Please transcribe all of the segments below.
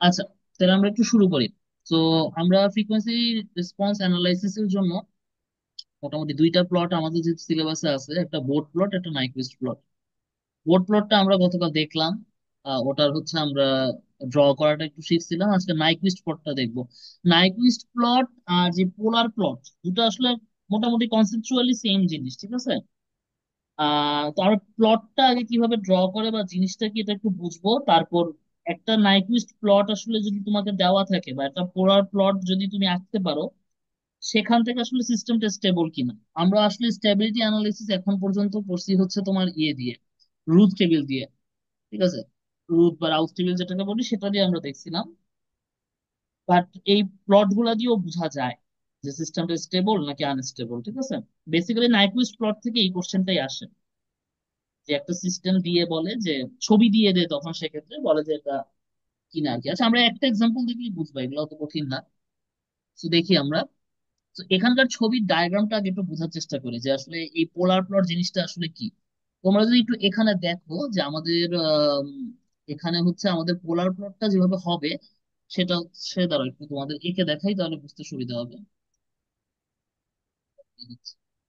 আচ্ছা, তাহলে আমরা একটু শুরু করি। তো আমরা ফ্রিকোয়েন্সি রেসপন্স অ্যানালাইসিস এর জন্য মোটামুটি দুইটা প্লট আমাদের যে সিলেবাসে আছে, একটা বোর্ড প্লট, একটা নাইকুইস্ট প্লট। বোর্ড প্লটটা আমরা গতকাল দেখলাম। ওটার হচ্ছে আমরা ড্র করাটা একটু শিখছিলাম। আজকে নাইকুইস্ট প্লটটা দেখবো। নাইকুইস্ট প্লট আর যে পোলার প্লট, দুটো আসলে মোটামুটি কনসেপচুয়ালি সেম জিনিস, ঠিক আছে। তো আমরা প্লটটা আগে কিভাবে ড্র করে বা জিনিসটা কি এটা একটু বুঝবো, তারপর একটা নাইকুইস্ট প্লট আসলে যদি তোমাকে দেওয়া থাকে বা একটা পোলার প্লট যদি তুমি আঁকতে পারো, সেখান থেকে আসলে সিস্টেমটা স্টেবল কিনা। আমরা আসলে স্টেবিলিটি অ্যানালিসিস এখন পর্যন্ত করছি হচ্ছে তোমার ইয়ে দিয়ে, রুথ টেবিল দিয়ে, ঠিক আছে। রুট বা রাউথ টেবিল যেটাকে বলি সেটা দিয়ে আমরা দেখছিলাম। বাট এই প্লট গুলা দিয়েও বোঝা যায় যে সিস্টেমটা স্টেবল নাকি আনস্টেবল, ঠিক আছে। বেসিক্যালি নাইকুইস্ট প্লট থেকে এই কোশ্চেনটাই আসে, যে একটা সিস্টেম দিয়ে বলে যে ছবি দিয়ে দেয়, তখন সেক্ষেত্রে বলে যে এটা কিনা আর কি। আচ্ছা, আমরা একটা এক্সাম্পল দেখলেই বুঝবো, এগুলো অত কঠিন না। তো দেখি আমরা। তো এখানকার ছবির ডায়াগ্রামটা আগে একটু বোঝার চেষ্টা করি যে আসলে এই পোলার প্লট জিনিসটা আসলে কি। তোমরা যদি একটু এখানে দেখো যে আমাদের এখানে হচ্ছে আমাদের পোলার প্লটটা যেভাবে হবে সেটা সে দ্বারা একটু তোমাদের এঁকে দেখাই, তাহলে বুঝতে সুবিধা হবে।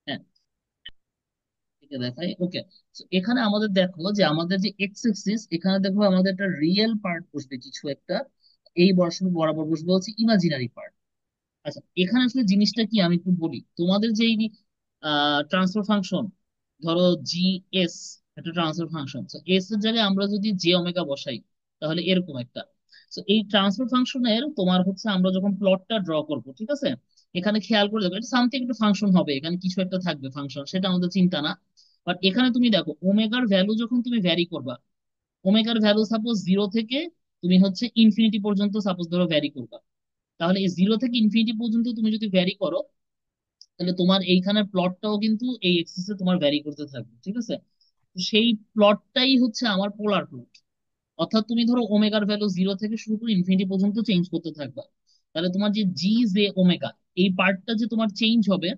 হ্যাঁ, এঁকে দেখাই, ওকে। এখানে আমাদের দেখো যে আমাদের যে এক্স এক্সিস, এখানে দেখো আমাদের একটা রিয়েল পার্ট বসবে কিছু একটা, এই বর্ষণ বরাবর বসবে হচ্ছে ইমাজিনারি পার্ট। আচ্ছা, এখানে আসলে জিনিসটা কি আমি একটু বলি। তোমাদের যে ট্রান্সফার ফাংশন, ধরো জি এস, একটা ট্রান্সফার ফাংশন, এস এর জায়গায় আমরা যদি জে ওমেগা বসাই, তাহলে এরকম একটা। তো এই ট্রান্সফার ফাংশনের তোমার হচ্ছে আমরা যখন প্লটটা ড্র করব, ঠিক আছে, এখানে খেয়াল করে দেখো এটা সামথিং একটা ফাংশন হবে, এখানে কিছু একটা থাকবে ফাংশন, সেটা আমাদের চিন্তা না। বাট এখানে তুমি দেখো ওমেগার ভ্যালু যখন তুমি ভ্যারি করবা, ওমেগার ভ্যালু সাপোজ জিরো থেকে তুমি হচ্ছে ইনফিনিটি পর্যন্ত সাপোজ ধরো ভ্যারি করবা, তাহলে এই জিরো থেকে ইনফিনিটি পর্যন্ত তুমি যদি ভ্যারি করো, তাহলে তোমার এইখানে প্লটটাও কিন্তু এই এক্সিসে তোমার ভ্যারি করতে থাকবে, ঠিক আছে। তো সেই প্লটটাই হচ্ছে আমার পোলার প্লট। অর্থাৎ তুমি ধরো ওমেগার ভ্যালু জিরো থেকে শুরু করে ইনফিনিটি পর্যন্ত চেঞ্জ করতে থাকবা, তাহলে তোমার যে জি জে ওমেগা, এই পার্টটা যে তোমার চেঞ্জ হবে।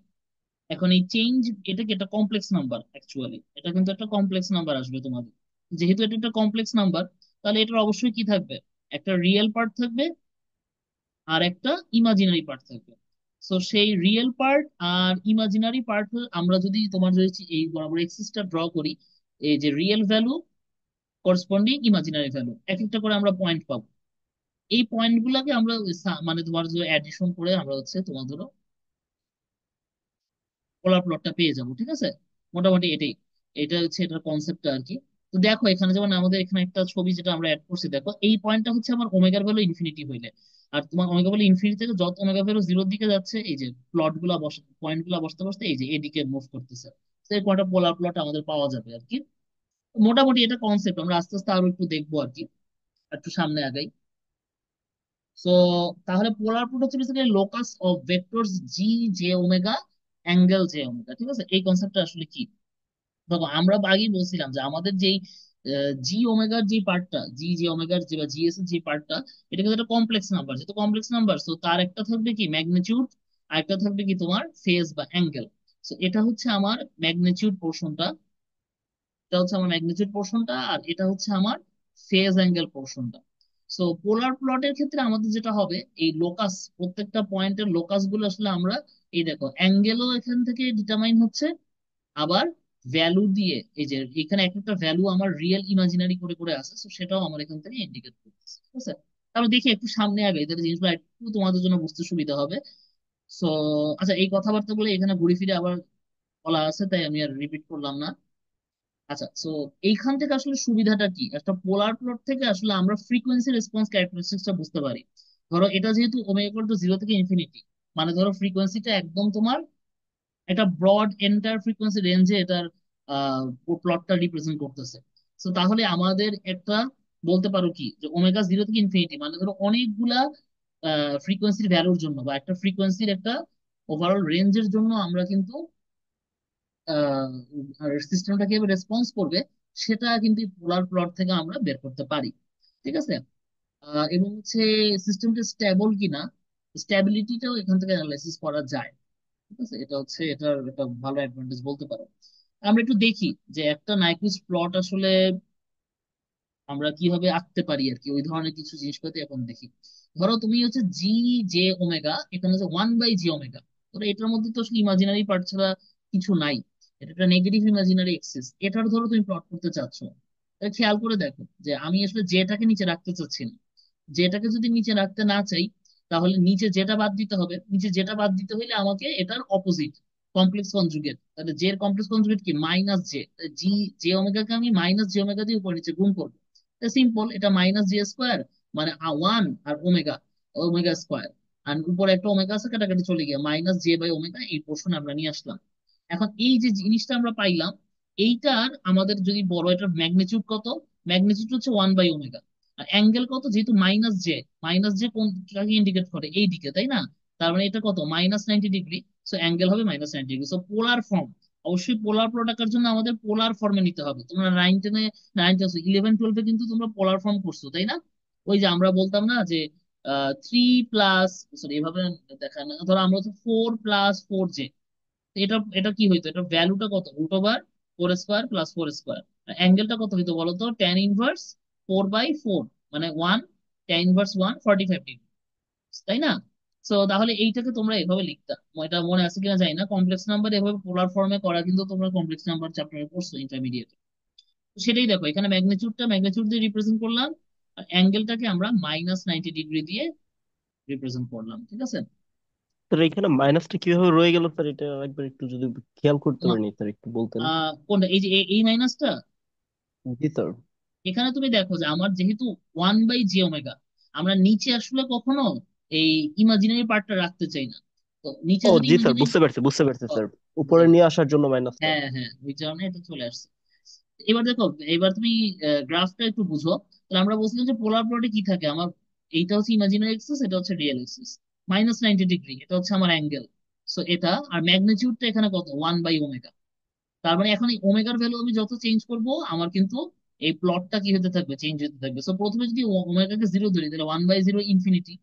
এখন এই চেঞ্জ, এটা কি একটা কমপ্লেক্স নাম্বার, অ্যাকচুয়ালি এটা কিন্তু একটা কমপ্লেক্স নাম্বার আসবে তোমাদের। যেহেতু এটা একটা কমপ্লেক্স নাম্বার, তাহলে এটার অবশ্যই কি থাকবে, একটা রিয়েল পার্ট থাকবে আর একটা ইমাজিনারি পার্ট থাকবে। সো সেই রিয়েল পার্ট আর ইমাজিনারি পার্ট আমরা যদি তোমার যদি এই বরাবর এক্সিসটা ড্র করি, এই যে real value corresponding imaginary value, এক একটা করে আমরা পয়েন্ট পাবো। এই পয়েন্ট গুলাকে আমরা মানে তোমার যে অ্যাডিশন করে আমরা হচ্ছে তোমার ধরো পোলার প্লটটা পেয়ে যাবো, ঠিক আছে। মোটামুটি এটাই, এটা হচ্ছে এটার কনসেপ্টটা আর কি। তো দেখো এখানে যেমন আমাদের এখানে একটা ছবি যেটা আমরা অ্যাড করছি, দেখো এই পয়েন্টটা হচ্ছে আমার ওমেগার ভ্যালু ইনফিনিটি হইলে, আর তোমার ওমেগা ভ্যালু ইনফিনিটি থেকে যত ওমেগা ভ্যালু জিরোর দিকে যাচ্ছে, এই যে প্লট গুলা বসে, পয়েন্ট গুলা বসতে বসতে এই যে এদিকে মুভ করতেছে। তো এই কয়টা পোলার প্লট আমাদের পাওয়া যাবে আর কি। মোটামুটি এটা কনসেপ্ট, আমরা আস্তে আস্তে আরো একটু দেখবো আর কি, একটু সামনে আগাই। সো তাহলে পোলার প্লট হচ্ছে basically locus of vectors G J omega, angle J omega, ঠিক আছে। এই কনসেপ্টটা আসলে কি, দেখো আমরা আগেই বলছিলাম যে আমাদের যেই জি ওমেগার যে পার্টটা, জি জি ওমেগার যে বা জিএস এর যে পার্টটা, এটা কিন্তু একটা কমপ্লেক্স নাম্বার, যেহেতু কমপ্লেক্স নাম্বার, তো তার একটা থাকবে কি ম্যাগনিটিউড, আর একটা থাকবে কি তোমার ফেজ বা অ্যাঙ্গেল। তো এটা হচ্ছে আমার ম্যাগনিটিউড পোর্শনটা, এটা হচ্ছে আমার ম্যাগনিটিউড পোর্শনটা, আর এটা হচ্ছে আমার ফেজ অ্যাঙ্গেল পোর্শনটা। সো পোলার প্লটের ক্ষেত্রে আমাদের যেটা হবে, এই লোকাস, প্রত্যেকটা পয়েন্টের লোকাস গুলো আসলে আমরা, এই দেখো অ্যাঙ্গেলও এখান থেকে ডিটারমাইন হচ্ছে, আবার ভ্যালু দিয়ে, এই যে এখানে এক একটা ভ্যালু আমার রিয়েল ইমাজিনারি করে করে আছে, তো সেটাও আমার এখান থেকে ইন্ডিকেট করতেছে, ঠিক আছে। তাহলে দেখি একটু সামনে আগে, এদের জিনিসগুলো একটু তোমাদের জন্য বুঝতে সুবিধা হবে। সো আচ্ছা, এই কথাবার্তা বলে এখানে ঘুরে ফিরে আবার বলা আছে, তাই আমি আর রিপিট করলাম না। আচ্ছা, সো এইখান থেকে আসলে সুবিধাটা কি, একটা পোলার প্লট থেকে আসলে আমরা ফ্রিকোয়েন্সি রেসপন্স ক্যারেক্টারিস্টিক্সটা বুঝতে পারি। ধরো এটা যেহেতু ওমেগা ইকুয়াল টু জিরো থেকে ইনফিনিটি, মানে ধরো ফ্রিকোয়েন্সিটা একদম তোমার একটা ব্রড এন্টার ফ্রিকোয়েন্সি রেঞ্জে এটার প্লটটা রিপ্রেজেন্ট করতেছে। তো তাহলে আমাদের একটা বলতে পারো কি, যে ওমেগা জিরো থেকে ইনফিনিটি মানে ধরো অনেকগুলা ফ্রিকোয়েন্সির ভ্যালুর জন্য বা একটা ফ্রিকোয়েন্সির একটা ওভারঅল রেঞ্জের জন্য আমরা কিন্তু সিস্টেমটা কিভাবে রেসপন্স করবে, সেটা কিন্তু পোলার প্লট থেকে আমরা বের করতে পারি, ঠিক আছে। এবং হচ্ছে সিস্টেমটা স্টেবল কিনা, স্টেবিলিটিটাও এখান থেকে অ্যানালাইসিস করা যায়, ঠিক আছে। এটা হচ্ছে এটার একটা ভালো অ্যাডভান্টেজ বলতে পারো। আমরা একটু দেখি যে একটা নাইকুইস্ট প্লট আসলে আমরা কিভাবে আঁকতে পারি আর কি, ওই ধরনের কিছু জিনিসপাতি এখন দেখি। ধরো তুমি হচ্ছে জি জে ওমেগা, এখানে হচ্ছে 1/j ওমেগা। ধরো এটার মধ্যে তো আসলে ইমাজিনারি পার্ট ছাড়া কিছু নাই, এটা একটা নেগেটিভ ইমাজিনারি এক্সিস। এটার ধরো তুমি প্লট করতে চাচ্ছ, তাহলে খেয়াল করে দেখো যে আমি আসলে জেটাকে নিচে রাখতে চাচ্ছি না। জেটাকে যদি নিচে রাখতে না চাই, তাহলে নিচে যেটা বাদ দিতে হবে। নিচে যেটা বাদ দিতে হলে আমাকে এটার অপোজিট কমপ্লেক্স কনজুগেট, তাহলে জে এর কমপ্লেক্স কনজুগেট কি -j। জি জে ওমেগাকে আমি -j ওমেগা দিয়ে উপর নিচে গুণ করবো। সিম্পল, এটা -j² মানে 1 আর ওমেগা, ওমেগা স্কোয়ার। আর উপরে একটা ওমেগা আছে, কাটাকাটি চলে গিয়ে -j/ওমেগা, এই পোর্শন আমরা নিয়ে আসলাম। এখন এই যে জিনিসটা আমরা পাইলাম, এইটার আমাদের যদি বড়, এটার ম্যাগনিটিউড কত? ম্যাগনিটিউড হচ্ছে 1/ওমেগা। আর অ্যাঙ্গেল কত? যেহেতু মাইনাস জে, মাইনাস জে কোনটাকে ইন্ডিকেট করে? এই দিকে, তাই না? তার মানে এটা কত? -90 ডিগ্রি। সো অ্যাঙ্গেল হবে -90 ডিগ্রি। সো পোলার ফর্ম, অবশ্যই পোলার প্রোডাক্টের জন্য আমাদের পোলার ফর্মে নিতে হবে। তোমরা 9 10-এ, 11 12-এ কিন্তু তোমরা পোলার ফর্ম করছো, তাই না? ওই যে আমরা বলতাম না যে 3 প্লাস, সরি এভাবে দেখায় না, ধরো আমরা হচ্ছে 4+4j। এটা এটা কি হইতো? এটা ভ্যালুটা কত? √4² প্লাস 4²। অ্যাঙ্গেলটা কত হইতো বলো তো? tan 1 4/4, মানে 1, tan 1 1 45 ডিগ্রি, তাই না? সো তাহলে এইটাকে তোমরা এভাবে লিখতা, এটা মনে আছে কিনা জানি না। কমপ্লেক্স নাম্বার এভাবে পোলার ফর্মে করা কিন্তু তোমরা কমপ্লেক্স নাম্বার চ্যাপ্টারে পড়ছো ইন্টারমিডিয়েট। সেটাই দেখো, এখানে ম্যাগনিটিউডটা ম্যাগনিটিউড দিয়ে রিপ্রেজেন্ট করলাম, আর অ্যাঙ্গেলটাকে আমরা -90 ডিগ্রি দিয়ে রিপ্রেজেন্ট করলাম, ঠিক আছে? স্যার এখানে মাইনাসটা কিভাবে রয়ে গেল স্যার, এটা একবার একটু যদি খেয়াল করতে তোমার পারিনি স্যার, একটু বলতেন। কোনটা? এই যে এই মাইনাসটা, জি স্যার। এখানে তুমি দেখো যে আমার যেহেতু 1/j ওমেগা, আমরা নিচে আসলে কখনো এই ইমাজিনারি পার্টটা রাখতে চাই না। তো নিচে ও যদি জি স্যার, ইমাজিনারি, বুঝতে পারছি স্যার, উপরে নিয়ে আসার জন্য মাইনাসটা। হ্যাঁ হ্যাঁ, ওই কারণে এটা চলে আসছে। এবার দেখো, এবার তুমি গ্রাফটা একটু বুঝো। তাহলে আমরা বলছিলাম যে পোলার প্লটে কি থাকে আমার? এইটা হচ্ছে ইমাজিনারি এক্সিস, এটা হচ্ছে রিয়েল এক্সিস। -90 ডিগ্রি এটা হচ্ছে আমার অ্যাঙ্গেল। সো এটা, আর ম্যাগনিটিউডটা এখানে কত? 1/ওমেগা। তার মানে এখন এই ওমেগার ভ্যালু আমি যত চেঞ্জ করব, আমার কিন্তু এই প্লটটা কি হতে থাকবে? চেঞ্জ হতে থাকবে। সো প্রথমে যদি ওমেগাকে 0 ধরি, তাহলে 1/0 ইনফিনিটি।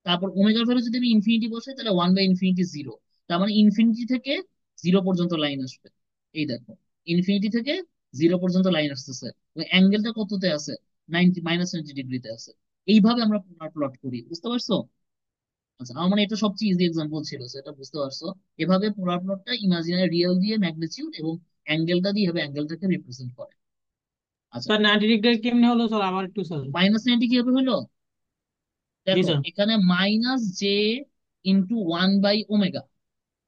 তারপর ওমেগার ভ্যালু যদি আমি ইনফিনিটি বসাই, তাহলে 1/ইনফিনিটি 0। তার মানে ইনফিনিটি থেকে 0 পর্যন্ত লাইন আসবে। এই দেখো, ইনফিনিটি থেকে 0 পর্যন্ত লাইন আসতেছে। ওই অ্যাঙ্গেলটা কততে আছে? 90, -90 ডিগ্রিতে আছে। এইভাবে আমরা প্লট করি, বুঝতে পারছো? আচ্ছা, আমার মানে এটা সবচেয়ে ইজি এক্সাম্পল ছিল, সেটা বুঝতে পারছো? এভাবে পোলার প্লটটা ইমাজিনারি রিয়েল দিয়ে ম্যাগনিটিউড এবং অ্যাঙ্গেলটা দিয়ে এভাবে অ্যাঙ্গেলটাকে রিপ্রেজেন্ট করে। আচ্ছা, স্যার 90 ডিগ্রি কেমনে হলো স্যার, আবার একটু স্যার। -90 কিভাবে হলো? জি দেখো স্যার। এখানে -j × 1/ওমেগা।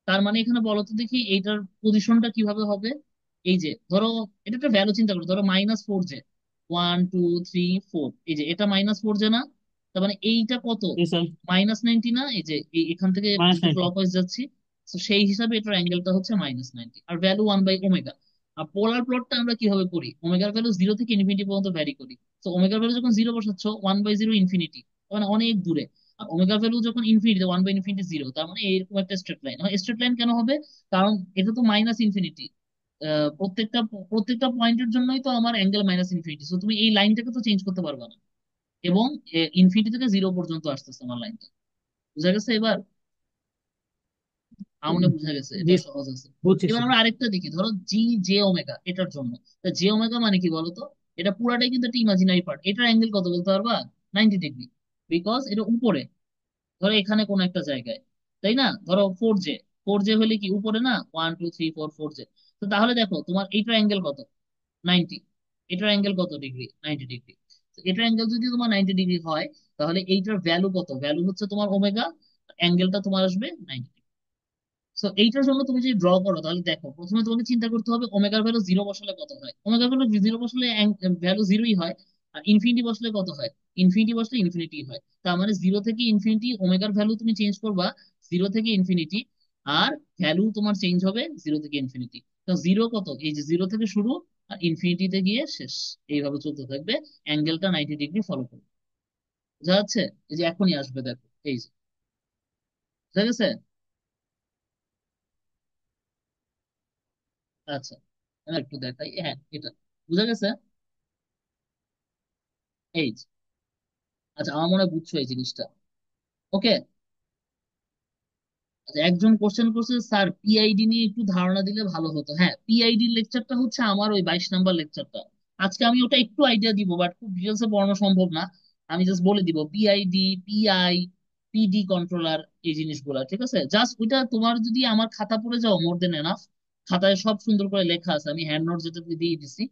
তার মানে এখানে বলো তো দেখি এইটার পজিশনটা কিভাবে হবে? এই যে ধরো, এটা একটা ভ্যালু চিন্তা করো, ধরো -4j, 1 2 3 4, এই যে এটা -4j না? তার মানে এইটা কত? জি স্যার। -90 না? এই যে এখান থেকে যেহেতু -90। ক্লক ওয়াইজ যাচ্ছি, তো সেই হিসাবে এটার অ্যাঙ্গেলটা হচ্ছে -90, আর ভ্যালু 1/ওমেগা। আর পোলার প্লটটা আমরা কিভাবে করি? ওমেগার ভ্যালু 0 থেকে ইনফিনিটি পর্যন্ত ভ্যারি করি। তো ওমেগার ভ্যালু যখন 0 বসাচ্ছ, 1/0 ইনফিনিটি, মানে অনেক দূরে। আর ওমেগার ভ্যালু যখন ইনফিনিটি, 1/ইনফিনিটি 0, তার মানে এরকম একটা স্ট্রেট লাইন। স্ট্রেট লাইন কেন হবে? কারণ এটা তো -ইনফিনিটি। প্রত্যেকটা প্রত্যেকটা পয়েন্টের জন্যই তো আমার অ্যাঙ্গেল -ইনফিনিটি। তো তুমি এই লাইনটাকে তো চেঞ্জ করতে পারবে না। এবং ইনফিনিটি থেকে 0 পর্যন্ত আসতেছে আমার লাইনটা। বুঝা গেছে এবার? আমার মনে হয় বুঝা গেছে, এটা জি সহজ আছে। বুঝছি এবার স্যার। আমরা আরেকটা দেখি, ধরো j/ওমেগা, এটার জন্য। j/ওমেগা মানে কি বলতো? এটা পুরাটাই কিন্তু একটা ইমাজিনারি পার্ট। এটার অ্যাঙ্গেল কত বলতে পারবা? 90 ডিগ্রি। বিকজ এটা উপরে, ধরো এখানে কোন একটা জায়গায়, তাই না? ধরো 4j, 4j হলে কি উপরে না? 1 2 3 4, 4j। তো তাহলে দেখো তোমার এইটার অ্যাঙ্গেল কত? 90। এটার অ্যাঙ্গেল কত ডিগ্রি? 90 ডিগ্রি। এটার অ্যাঙ্গেল যদি তোমার 90 ডিগ্রি হয়, তাহলে এইটার ভ্যালু কত? ভ্যালু হচ্ছে তোমার ওমেগা, অ্যাঙ্গেলটা তোমার আসবে 90। সো এইটার জন্য তুমি যদি ড্র করো, তাহলে দেখো প্রথমে তোমাকে চিন্তা করতে হবে ওমেগার ভ্যালু 0 বসালে কত হয়। ওমেগার ভ্যালু 0 বসালে ভ্যালু 0ই হয়। আর ইনফিনিটি বসলে কত হয়? ইনফিনিটি বসলে ইনফিনিটি হয়। তার মানে 0 থেকে ইনফিনিটি ওমেগার ভ্যালু তুমি চেঞ্জ করবা, 0 থেকে ইনফিনিটি। আর ভ্যালু তোমার চেঞ্জ হবে 0 থেকে ইনফিনিটি। তো 0 কত? এই যে 0 থেকে শুরু, আর ইনফিনিটিতে গিয়ে শেষ। এইভাবে চলতে থাকবে, অ্যাঙ্গেলটা 90 ডিগ্রি ফলো করবে। বুঝা যাচ্ছে? এই যে এখনই আসবে, দেখো এই যে, বুঝা গেছে? আচ্ছা, আমি একটু দেখাই, হ্যাঁ এটা বুঝা গেছে। এই যে, আচ্ছা আমার মনে হয় বুঝছো এই জিনিসটা। ওকে। আচ্ছা, একজন কোশ্চেন করছে স্যার পিআইডি নিয়ে একটু ধারণা দিলে ভালো হতো। হ্যাঁ, পিআইডি লেকচারটা হচ্ছে আমার ওই 22 নাম্বার লেকচারটা। আজকে আমি ওটা একটু আইডিয়া দিব, বাট খুব ডিটেলসে পড়ানো সম্ভব না। আমি জাস্ট বলে দিব পিআইডি, পিআই, পিডি কন্ট্রোলার, এই জিনিসগুলা, ঠিক আছে? জাস্ট ওইটা তোমার যদি আমার খাতা পড়ে যাও, মোর দেন এনাফ। খাতায় সব সুন্দর করে লেখা আছে, আমি হ্যান্ড নোট যেটা দিয়ে দিছি।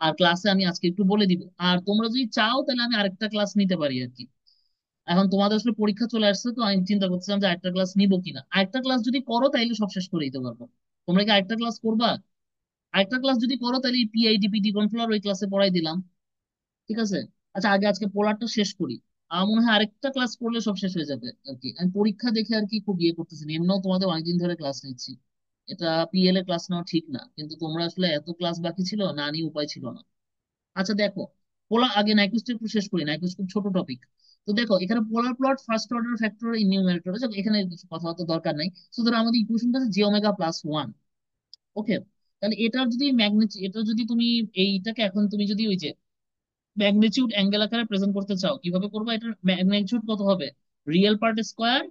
আর ক্লাসে আমি আজকে একটু বলে দিব। আর তোমরা যদি চাও তাহলে আমি আরেকটা ক্লাস নিতে পারি আর কি। এখন তোমাদের আসলে পরীক্ষা চলে আসছে, তো আমি চিন্তা করছিলাম যে আরেকটা ক্লাস নিবো কিনা। আরেকটা ক্লাস যদি করো তাইলে সব শেষ করে দিতে পারবো। তোমরা কি আরেকটা ক্লাস করবা? আরেকটা ক্লাস যদি করো তাহলে পিআইডি, পিডি কন্ট্রোলার ওই ক্লাসে পড়াই দিলাম, ঠিক আছে? আচ্ছা, আগে আজকে পোলারটা শেষ করি। আমার মনে হয় আরেকটা ক্লাস করলে সব শেষ হয়ে যাবে আর কি। আমি পরীক্ষা দেখে আর কি খুব ইয়ে করতেছি না, এমনিও তোমাদের অনেকদিন ধরে ক্লাস নিচ্ছি। এটা পিএল এ ক্লাস নেওয়া ঠিক না, কিন্তু তোমরা আসলে এত ক্লাস বাকি ছিল না, নিয়ে উপায় ছিল না। আচ্ছা দেখো, পোলা আগে নাইকুইস্ট একটু শেষ করি, নাইকুইস্ট খুব ছোট টপিক। তো দেখো এখানে পোলার প্লট, ফার্স্ট অর্ডার ফ্যাক্টর, ইনিউমারেটর, এখানে কিছু কথাবার্তা দরকার নাই। সুতরাং আমাদের ইকুয়েশনটা আছে জে ওমেগা প্লাস ওয়ান। ওকে, তাহলে এটার যদি ম্যাগনিটিউড, এটা যদি তুমি এইটাকে এখন তুমি যদি ওই যে ম্যাগনিটিউড অ্যাঙ্গেল আকারে প্রেজেন্ট করতে চাও, কিভাবে করবো? এটার ম্যাগনিটিউড কত হবে? রিয়েল পার্ট স্কোয়ার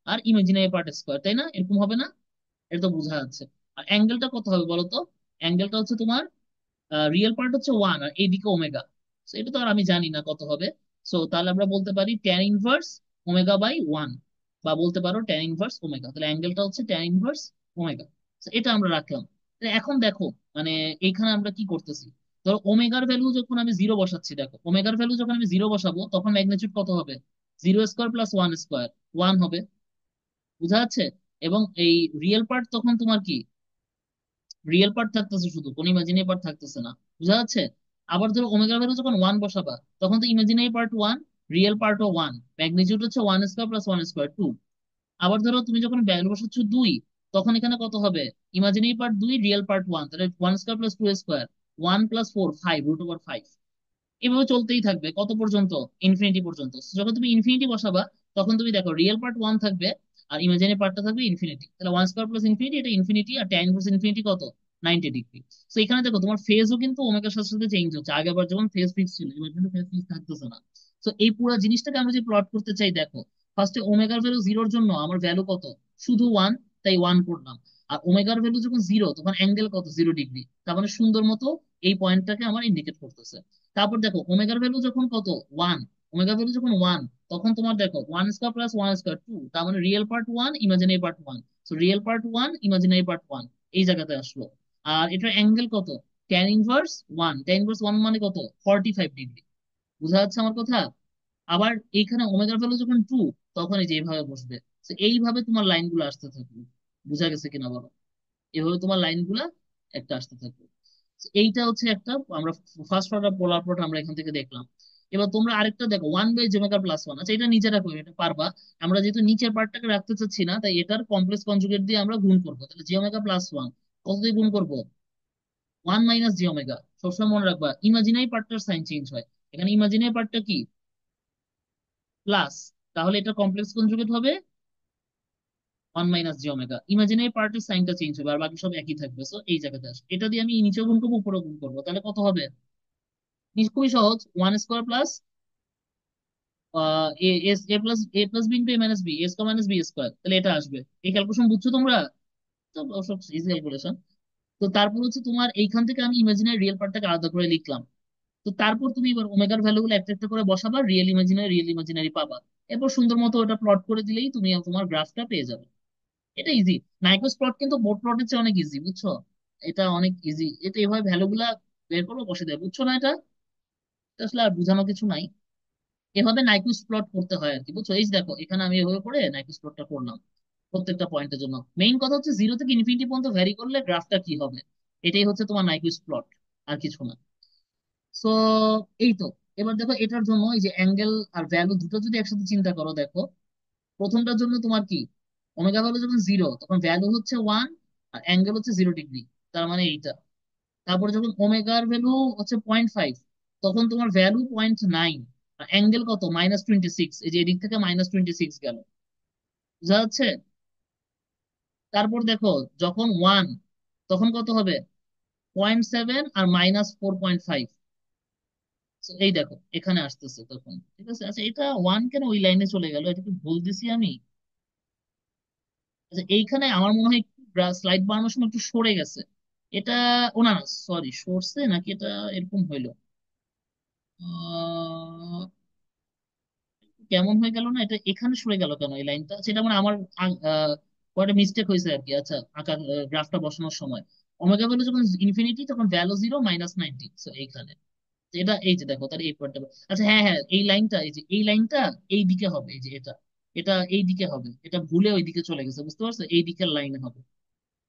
আর ইমাজিনারি পার্ট স্কোয়ার, তাই না? এরকম হবে না? এটা তো বোঝা যাচ্ছে। আর অ্যাঙ্গেলটা কত হবে বলো তো? অ্যাঙ্গেলটা হচ্ছে তোমার, রিয়েল পার্ট হচ্ছে ওয়ান আর এইদিকে ওমেগা। তো এটা তো আর আমি জানি না কত হবে। সো তাহলে আমরা বলতে পারি tan inverse omega by one, বা বলতে পারো ট্যান ইনভার্স ওমেগা। তাহলে অ্যাঙ্গেলটা হচ্ছে ট্যান ইনভার্স ওমেগা। এটা আমরা রাখলাম। তাহলে এখন দেখো, মানে এইখানে আমরা কি করতেছি? ধরো ওমেগার ভ্যালু যখন আমি জিরো বসাচ্ছি, দেখো ওমেগার ভ্যালু যখন আমি জিরো বসাবো তখন ম্যাগনিটিউড কত হবে? Zero square plus one square, one হবে। বুঝা যাচ্ছে? এবং এই রিয়েল পার্ট তখন তোমার কি, রিয়েল পার্ট থাকতেছে, শুধু কোনো ইমাজিনারি পার্ট থাকতেছে না। বুঝা যাচ্ছে? আবার ধরো ওমেগা ভ্যালু যখন ওয়ান বসাবা, তখন তো ইমাজিনারি পার্ট ওয়ান, রিয়েল পার্টও ওয়ান, ম্যাগনিটিউড হচ্ছে one square plus one square, two. আবার ধরো তুমি যখন ভ্যালু বসাচ্ছ দুই, তখন এখানে কত হবে? ইমাজিনারি পার্ট দুই, রিয়েল পার্ট ওয়ান, তাহলে one square plus two square, one plus four, five, root over five. এভাবে চলতেই থাকবে কত পর্যন্ত? ইনফিনিটি পর্যন্ত। So, যখন তুমি ইনফিনিটি বসাবা, তখন তুমি দেখো রিয়েল পার্ট ওয়ান থাকবে আর ইমাজিনারি পার্টটা থাকবে ইনফিনিটি। তাহলে ওয়ান স্কোয়ার প্লাস ইনফিনিটি, এটা ইনফিনিটি, আর ট্যান ইনভার্স ইনফিনিটি কত? 90 ডিগ্রি। তো এখানে দেখো তোমার ফেজও কিন্তু ওমেগার সাথে সাথে চেঞ্জ হচ্ছে। আগে আবার যেমন ফেজ ফিক্স ছিল, এবার কিন্তু ফেজ ফিক্স থাকতেছে না। তো এই পুরো জিনিসটাকে আমরা যদি প্লট করতে চাই, দেখো ফার্স্টে ওমেগার ভ্যালু জিরোর জন্য আমার ভ্যালু কত? শুধু ওয়ান, তাই ওয়ান করলাম। আর ওমেগার ভ্যালু যখন জিরো, তখন অ্যাঙ্গেল কত? 0 ডিগ্রি। তার মানে সুন্দর মতো এই পয়েন্টটাকে আমার ইন্ডিকেট করতেছে। তারপর দেখো ওমেগার ভ্যালু যখন কত? ওয়ান। ওমেগা ভ্যালু যখন ওয়ান, তখন তোমার দেখো one square plus one square, two. তার মানে real part one, imaginary part one. তো real part one, imaginary part one, এই জায়গাতে আসলো। আর এটার অ্যাঙ্গেল কত? Tan inverse one. Tan inverse one মানে কত? 45 ডিগ্রি। বুঝা যাচ্ছে আমার কথা? আবার এইখানে ওমেগার ভ্যালু যখন টু, তখন এই যে এইভাবে বসবে। তো এইভাবে তোমার লাইনগুলো আসতে থাকবে। বুঝা গেছে কিনা বলো? এভাবে তোমার লাইনগুলা একটা আসতে থাকবে। এইটা হচ্ছে একটা, আমরা ফার্স্ট অর্ডার পোলার প্লট আমরা এখান থেকে দেখলাম। এবার তোমরা আরেকটা দেখো, ওয়ান বাই জেমেগা প্লাস ওয়ান। আচ্ছা, এটা নিজে রাখো, এটা পারবা। আমরা যেহেতু নিচের পার্টটাকে রাখতে চাচ্ছি না, তাই এটার কমপ্লেক্স কনজুগেট দিয়ে আমরা গুণ করবো। তাহলে জিওমেগা প্লাস ওয়ান কত দিয়ে গুণ করবো? One minus j omega. সবসময় মনে রাখবা ইমাজিনারি পার্টটার সাইন চেঞ্জ হয়। এখানে ইমাজিনারি পার্টটা কি? প্লাস। তাহলে এটা কমপ্লেক্স কনজুগেট হবে ওয়ান মাইনাস জিওমেগা। ইমাজিনারি পার্টের সাইনটা চেঞ্জ হবে, আর বাকি সব একই থাকবে। সো এই জায়গাতে আসে, এটা দিয়ে আমি নিচেও গুণ করবো, উপরেও গুণ করবো। তাহলে কত হবে? খুবই সহজ, ওয়ান স্কোয়ার প্লাস এ প্লাস বি ইন্টু এ মাইনাস বি, এ স্কোয়ার মাইনাস বি স্কোয়ার। তাহলে এটা আসবে। এই ক্যালকুলেশন বুঝছো তোমরা? তো সব ইজি ক্যালকুলেশন। তো তারপর হচ্ছে তোমার এইখান থেকে আমি ইমাজিনারি রিয়েল পার্টটাকে আলাদা করে লিখলাম। তো তারপর তুমি এবার ওমেগার ভ্যালু গুলো একটা একটা করে বসাবা, রিয়েল ইমাজিনারি পাবা। এরপর সুন্দর মতো ওটা প্লট করে দিলেই তুমি তোমার গ্রাফটা পেয়ে যাবে। এটা ইজি। নাইকোস প্লট কিন্তু বোর্ড প্লটের চেয়ে অনেক ইজি, বুঝছো? এটা অনেক ইজি। এটা এভাবে ভ্যালু গুলা বের করবো, বসে দেয়। বুঝছো না এটা? এটা আসলে আর বোঝানো কিছু নাই। এভাবে নাইকুইস প্লট করতে হয় আর কি, বুঝছো? এই যে দেখো এখানে আমি এভাবে করে নাইকুইস প্লটটা করলাম প্রত্যেকটা পয়েন্টের জন্য। মেইন কথা হচ্ছে জিরো থেকে ইনফিনিটি পর্যন্ত ভ্যারি করলে গ্রাফটা কি হবে, এটাই হচ্ছে তোমার নাইকুইস প্লট, আর কিছু না। সো এই তো। এবার দেখো এটার জন্য এই যে অ্যাঙ্গেল আর ভ্যালু দুটো যদি একসাথে চিন্তা করো, দেখো প্রথমটার জন্য তোমার কি, ওমেগা ভ্যালু যখন জিরো, তখন ভ্যালু হচ্ছে ওয়ান আর অ্যাঙ্গেল হচ্ছে 0 ডিগ্রি। তার মানে এইটা। তারপরে যখন ওমেগার ভ্যালু হচ্ছে 0.5, তখন তোমার ভ্যালু 0.9, অ্যাঙ্গেল কত? -26। এই যে এদিক থেকে -26 গেল। বুঝা যাচ্ছে? তারপর দেখো যখন ওয়ান, তখন কত হবে? 0.7 আর -4.5। এই দেখো এখানে আসতেছে তখন, ঠিক আছে? আচ্ছা, এটা ওয়ান কেন ওই লাইনে চলে গেল? এটা কি ভুল দিছি আমি? আচ্ছা, এইখানে আমার মনে হয় একটু স্লাইড বানানোর সময় একটু সরে গেছে এটা। ও না, সরি, সরছে নাকি এটা এরকম হইলো? আহ, কেমন হয়ে গেল না এটা, এখানে সরে গেল কেন এই লাইনটা, সেটা মানে আমার কয়েকটা মিস্টেক হয়েছে আর কি। আচ্ছা, আঁকা গ্রাফটা বসানোর সময় ওমেগা ভ্যালু যখন ইনফিনিটি তখন ভ্যালু 0 - 90, এইখানে এটা এই যে দেখো তাহলে এই পয়েন্টটা। আচ্ছা হ্যাঁ হ্যাঁ, এই লাইনটা, এই যে এই লাইনটা এই দিকে হবে, এই যে এটা, এটা এই দিকে হবে, এটা ভুলে ওই দিকে চলে গেছে, বুঝতে পারছো? এই দিকের লাইনে হবে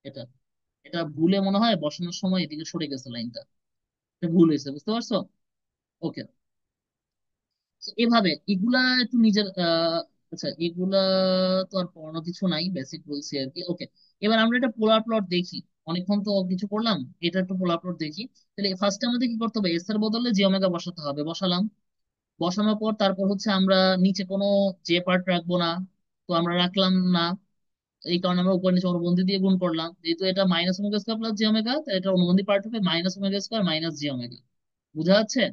এটা, এটা ভুলে মনে হয় বসানোর সময় এদিকে সরে গেছে লাইনটা, এটা ভুল হয়েছে, বুঝতে পারছো? ওকে। তো এভাবে এগুলা একটু নিজের আচ্ছা এগুলা তো আর পড়ানো কিছু নাই, বেসিক বলছি আর কি। ওকে, এবার আমরা এটা পোলার প্লট দেখি। অনেকক্ষণ তো কিছু করলাম, এটা একটু পোলার প্লট দেখি। তাহলে ফার্স্টে আমাদের কি করতে হবে, এস এর বদলে জি ওমেগা বসাতে হবে, বসালাম। বসানোর পর তারপর হচ্ছে আমরা নিচে কোনো জে পার্ট রাখবো না, তো আমরা রাখলাম না। এই কারণে আমরা উপর নিচে অনুবন্ধী দিয়ে গুণ করলাম, যেহেতু এটা মাইনাস ওমেগা স্কোয়ার প্লাস জি ওমেগা, তাই এটা অনুবন্ধী পার্ট হবে মাইনাস ওমেগা স্কোয়ার মাইনাস জি ওমেগা। বুঝা যাচ্ছে?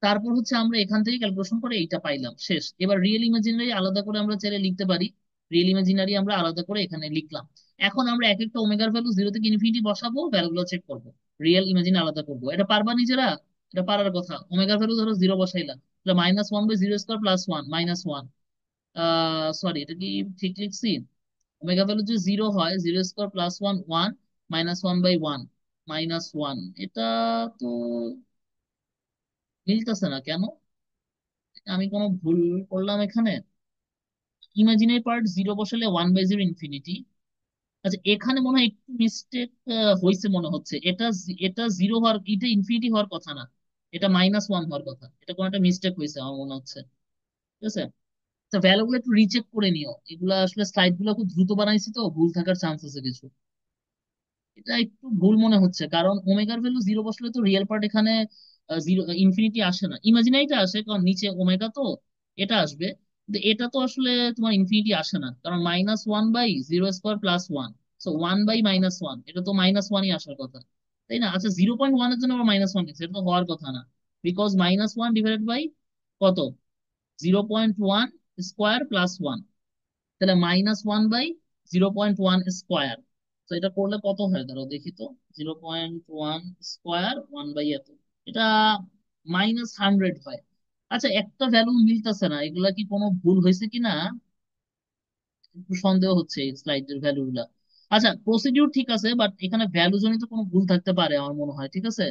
তারপর হচ্ছে আমরা এখান থেকে ক্যালকুলেশন করে এইটা পাইলাম, শেষ। এবার রিয়েল ইমাজিনারি আলাদা করে আমরা চাইলে লিখতে পারি, রিয়েল ইমাজিনারি আমরা আলাদা করে এখানে লিখলাম। এখন আমরা এক একটা ওমেগার ভ্যালু 0 থেকে ইনফিনিটি বসাবো, ভ্যালুগুলো চেক করবো, রিয়েল ইমাজিন আলাদা করবো। এটা পারবা নিজেরা? এটা পারার কথা। ওমেগার ভ্যালু ধরো 0 বসাইলাম, এটা -1/0² + 1 -1, সরি এটা কি ঠিক লিখছি? ওমেগা ভ্যালু যদি 0 হয়, 0² + 1 1, -1/1 -1, এটা তো মিলতেছে না কেন? আমি কোনো ভুল করলাম এখানে? ইমাজিনারি পার্ট 0 বসালে 1/0 ইনফিনিটি। আচ্ছা এখানে মনে হয় একটু মিস্টেক হয়েছে মনে হচ্ছে, এটা এটা 0 হওয়ার, এটা ইনফিনিটি হওয়ার কথা না, এটা -1 হওয়ার কথা। এটা কোনো একটা মিস্টেক হয়েছে আমার মনে হচ্ছে, ঠিক আছে? তো ভ্যালু গুলো একটু রিচেক করে নিও, এগুলা আসলে স্লাইড গুলো খুব দ্রুত বানাইছি তো ভুল থাকার চান্স আছে কিছু। এটা একটু ভুল মনে হচ্ছে, কারণ ওমেগার ভ্যালু 0 বসলে তো রিয়েল পার্ট এখানে 0 ইনফিনিটি আসে না, ইমাজিনারিটা আসে, কারণ নিচে ওমেগা তো এটা আসবে। কিন্তু এটা তো আসলে তোমার ইনফিনিটি আসে না, কারণ -1/0² + 1, সো 1/-1, এটা তো -1ই আসার কথা, তাই না? আচ্ছা 0.1 এর জন্য আবার -1 গেছে, এটা তো হওয়ার কথা না, বিকজ -1 ডিভাইডেড বাই কত, 0.1² + 1, তাহলে -1/0.1²। তো এটা করলে কত হয় ধরো দেখি তো, 0.1² 1/এত, এটা -100 হয়। আচ্ছা একটা ভ্যালু মিলতেছে না, এগুলা কি কোনো ভুল হয়েছে কিনা একটু সন্দেহ হচ্ছে এই স্লাইডের ভ্যালু গুলা। আচ্ছা প্রসিডিউর ঠিক আছে, বাট এখানে ভ্যালু জনিত কোনো ভুল থাকতে পারে আমার মনে হয়, ঠিক আছে?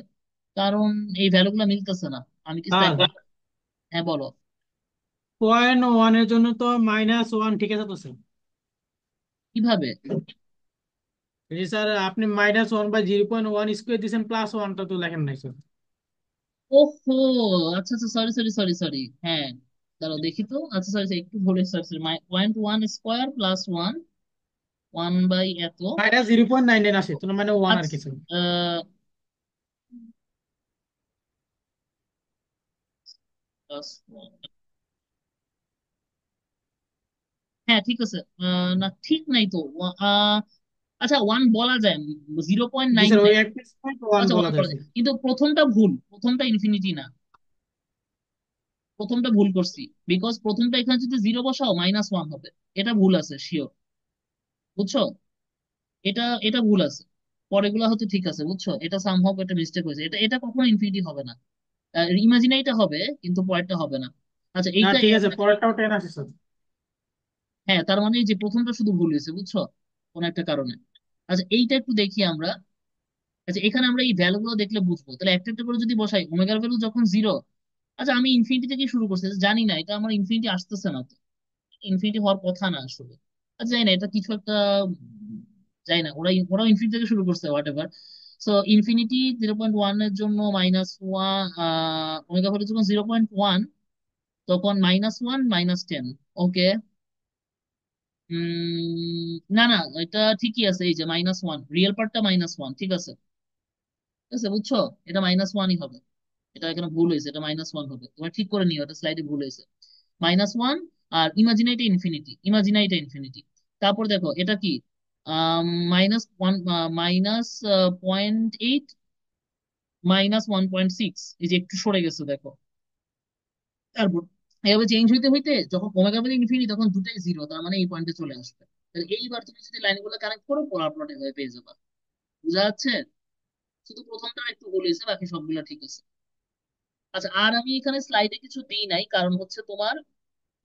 কারণ এই ভ্যালু গুলা মিলতেছে না। আমি কি স্যার, একবার, হ্যাঁ বলো। 0.1 এর জন্য তো -1 ঠিক আছে তো স্যার? কিভাবে? এই যে স্যার আপনি -1/0.1² দিয়েছেন, +1টা তো লেখেন নাই স্যার। ওহো, আচ্ছা আচ্ছা, সরি সরি সরি সরি, হ্যাঁ দাঁড়াও দেখি তো। আচ্ছা সরি একটু ভুল হয়েছে, সরি, 0.1² + 1, 1/এত, -0.99 আসে তো, মানে 1 আর আচ্ছা কি স্যার। +1, হ্যাঁ ঠিক আছে। না ঠিক নাই তো। আহ, আচ্ছা 1 বলা যায়, zero point G nine sir, ওই নাইন একটা পয়েন্ট 1 আচ্ছা বলা 1 যায় বলা যায়, স্যার। কিন্তু প্রথমটা ভুল, প্রথমটা ইনফিনিটি না, প্রথমটা ভুল করছি। বিকজ প্রথমটা এখানে যদি 0 বসাও -1 হবে, এটা ভুল আছে শিওর, বুঝছো? এটা এটা ভুল আছে, পরেগুলা হয়তো ঠিক আছে, বুঝছো? এটা সামহাও একটা মিস্টেক হয়েছে, এটা এটা কখনো ইনফিনিটি হবে না, ইমাজিনারিটা হবে কিন্তু পরেরটা হবে না। আচ্ছা না এইটা ঠিক আছে, পরেরটাও 10 আসে স্যার। হ্যাঁ, তার মানে এই যে প্রথমটা শুধু ভুল হয়েছে, বুঝছো, কোন একটা কারণে। আচ্ছা এইটা একটু দেখি আমরা। আচ্ছা এখানে আমরা এই ভ্যালু গুলো দেখলে বুঝবো, তাহলে একটা একটা করে যদি বসাই, ওমেগার ভ্যালু যখন 0, আচ্ছা আমি ইনফিনিটি থেকে শুরু করছি, আচ্ছা, জানি না এটা আমার ইনফিনিটি আসতেছে না তো, ইনফিনিটি হওয়ার কথা না আসলে। আচ্ছা জানি না এটা কিছু একটা, জানি না, ওরাও ইনফিনিটি থেকে শুরু করছে, হোয়াট এভার। সো ইনফিনিটি 0.1 এর জন্য -1, ওমেগা ভ্যালু যখন 0.1, তখন -1 -10। ওকে, না না, এটা ঠিকই আছে, এই যে -1, রিয়েল পার্টটা -1, ঠিক আছে, ঠিক আছে, বুঝছো? এটা -1ই হবে, এটা এখানে ভুল হয়েছে, এটা -1 হবে, তোমার ঠিক করে নিও, এটা স্লাইডে ভুল হয়েছে। -1, আর ইমাজিনাইটা ইনফিনিটি, ইমাজিনাইটা ইনফিনিটি। তারপর দেখো এটা কি, -1, -0.8, -1.6, এই যে একটু সরে গেছে দেখো। তারপর এভাবে চেঞ্জ হইতে হইতে যখন ওমেগা বলে ইনফিনিটি, তখন দুটাই 0, তার মানে এই পয়েন্টে চলে আসবে। তাহলে এইবার তুমি যদি লাইনগুলো কানেক্ট করো, পোলার প্লট এভাবে পেয়ে যাবে। বুঝা যাচ্ছে? শুধু প্রথমটা একটু ভুল হয়েছে, বাকি সবগুলো ঠিক আছে। আচ্ছা, আর আমি এখানে স্লাইডে কিছু দিই নাই, কারণ হচ্ছে তোমার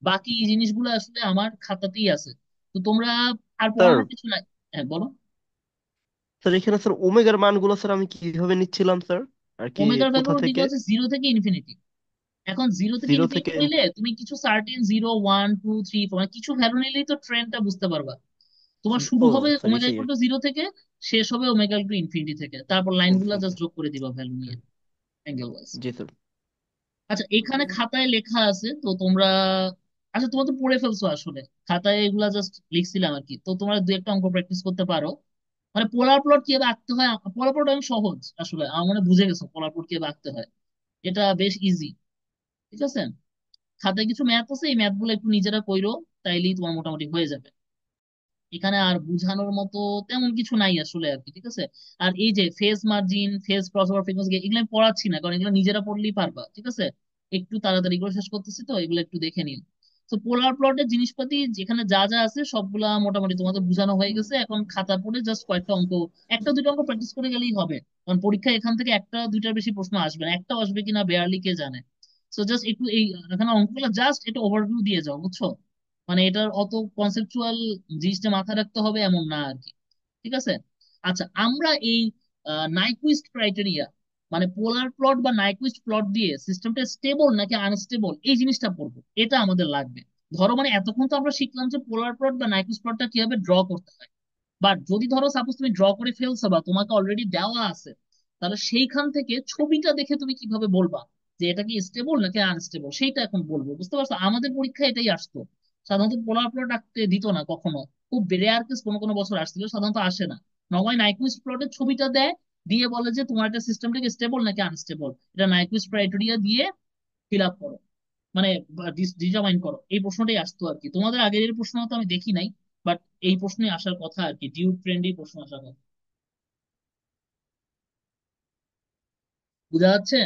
বাকি এই জিনিসগুলো আসলে আমার খাতাতেই আছে। তো তোমরা আর স্যার পড়ানোর কিছু নাই। হ্যাঁ, বলো। স্যার এখানে স্যার ওমেগার মানগুলো স্যার আমি কিভাবে নিচ্ছিলাম স্যার, আর কি ওমেগার ভ্যালু কোথা দিবে থেকে? হচ্ছে জিরো থেকে ইনফিনিটি। এখন জিরো থেকে জিরো ইনফিনিটি থেকে নিলে তুমি কিছু সার্টেন 0 1 2 3 4 মানে কিছু ভ্যালু নিলেই তো ট্রেন্ডটা বুঝতে পারবা। তোমার শুরু ও হবে স্যার ওমেগা এসে ইকুয়াল গেছে। টু জিরো থেকে, শেষ হবে ওমেগা ইকুয়াল টু ইনফিনিটি থেকে, তারপর লাইনগুলো জাস্ট যোগ করে দিবা ভ্যালু নিয়ে, অ্যাঙ্গেল ওয়াইজ। জি স্যার। আচ্ছা, এখানে খাতায় লেখা আছে তো তোমরা, আচ্ছা তোমরা তো পড়ে ফেলছো আসলে, খাতায় এগুলা জাস্ট লিখছিলাম আর কি। তো তোমরা দু একটা অঙ্ক প্র্যাকটিস করতে পারো। মানে পোলার প্লট কিভাবে আঁকতে হয়, পোলার প্লট অনেক সহজ আসলে, আমার মনে হয় বুঝে গেছো পোলার প্লট কিভাবে আঁকতে হয়। এটা বেশ ইজি, ঠিক আছে। খাতায় কিছু ম্যাথ আছে, এই ম্যাথ গুলো একটু নিজেরা কইরো, তাইলেই তোমার মোটামুটি হয়ে যাবে। এখানে আর বুঝানোর মতো তেমন কিছু নাই আসলে আর কি, ঠিক আছে। আর এই যে phase margin, phase crossover frequency, এগুলো আমি পড়াচ্ছি না, কারণ এগুলো নিজেরা পড়লেই পারবা, ঠিক আছে। একটু তাড়াতাড়ি এগুলো শেষ করতেছি, তো এগুলো একটু দেখে নিন। তো পোলার প্লটের জিনিসপাতি যেখানে যা যা আছে সবগুলা মোটামুটি তোমাদের বোঝানো হয়ে গেছে। এখন খাতা পড়ে জাস্ট কয়েকটা অঙ্ক, একটা দুটো অঙ্ক প্র্যাকটিস করে গেলেই হবে। কারণ পরীক্ষায় এখান থেকে একটা দুইটার বেশি প্রশ্ন আসবে না, একটাও আসবে কিনা বেয়ারলি কে জানে। তো জাস্ট একটু এই এখানে অঙ্কগুলো জাস্ট এটা ওভারভিউ দিয়ে যাও, বুঝছো। মানে এটার অত কনসেপচুয়াল জিনিসটা মাথায় রাখতে হবে এমন না আর কি, ঠিক আছে। আচ্ছা, আমরা এই নাইকুইস্ট ক্রাইটেরিয়া, মানে পোলার প্লট বা নাইকুইস্ট প্লট দিয়ে সিস্টেমটা স্টেবল নাকি আনস্টেবল এই জিনিসটা পড়বো, এটা আমাদের লাগবে। ধরো মানে এতক্ষণ তো আমরা শিখলাম যে পোলার প্লট বা নাইকুইস্ট প্লটটা কিভাবে ড্র করতে হয়। বাট যদি ধরো সাপোজ তুমি ড্র করে ফেলছো বা তোমাকে অলরেডি দেওয়া আছে, তাহলে সেইখান থেকে ছবিটা দেখে তুমি কিভাবে বলবা যে এটা কি স্টেবল নাকি আনস্টেবল, সেইটা এখন বলবো, বুঝতে পারছো। আমাদের পরীক্ষায় এটাই আসতো। সাধারণত পোলার প্লট আঁকতে দিত না কখনো, খুব রেয়ার কেস কোনো কোনো বছর আসছিল, সাধারণত আসে না। নয় নাইকুইস্ট প্লটের ছবিটা দেয়, দিয়ে বলে যে তোমার একটা সিস্টেমটাকে স্টেবল নাকি আনস্টেবল, এটা নাইকুইস্ট ক্রাইটেরিয়া দিয়ে ফিল আপ করো, মানে ডিটারমাইন করো। এই প্রশ্নটাই আসতো আর কি। তোমাদের আগের এর প্রশ্ন তো আমি দেখি নাই, বাট এই প্রশ্নই আসার কথা আর কি, ডিউ ফ্রেন্ডলি প্রশ্ন আসার কথা। বুঝা যাচ্ছে?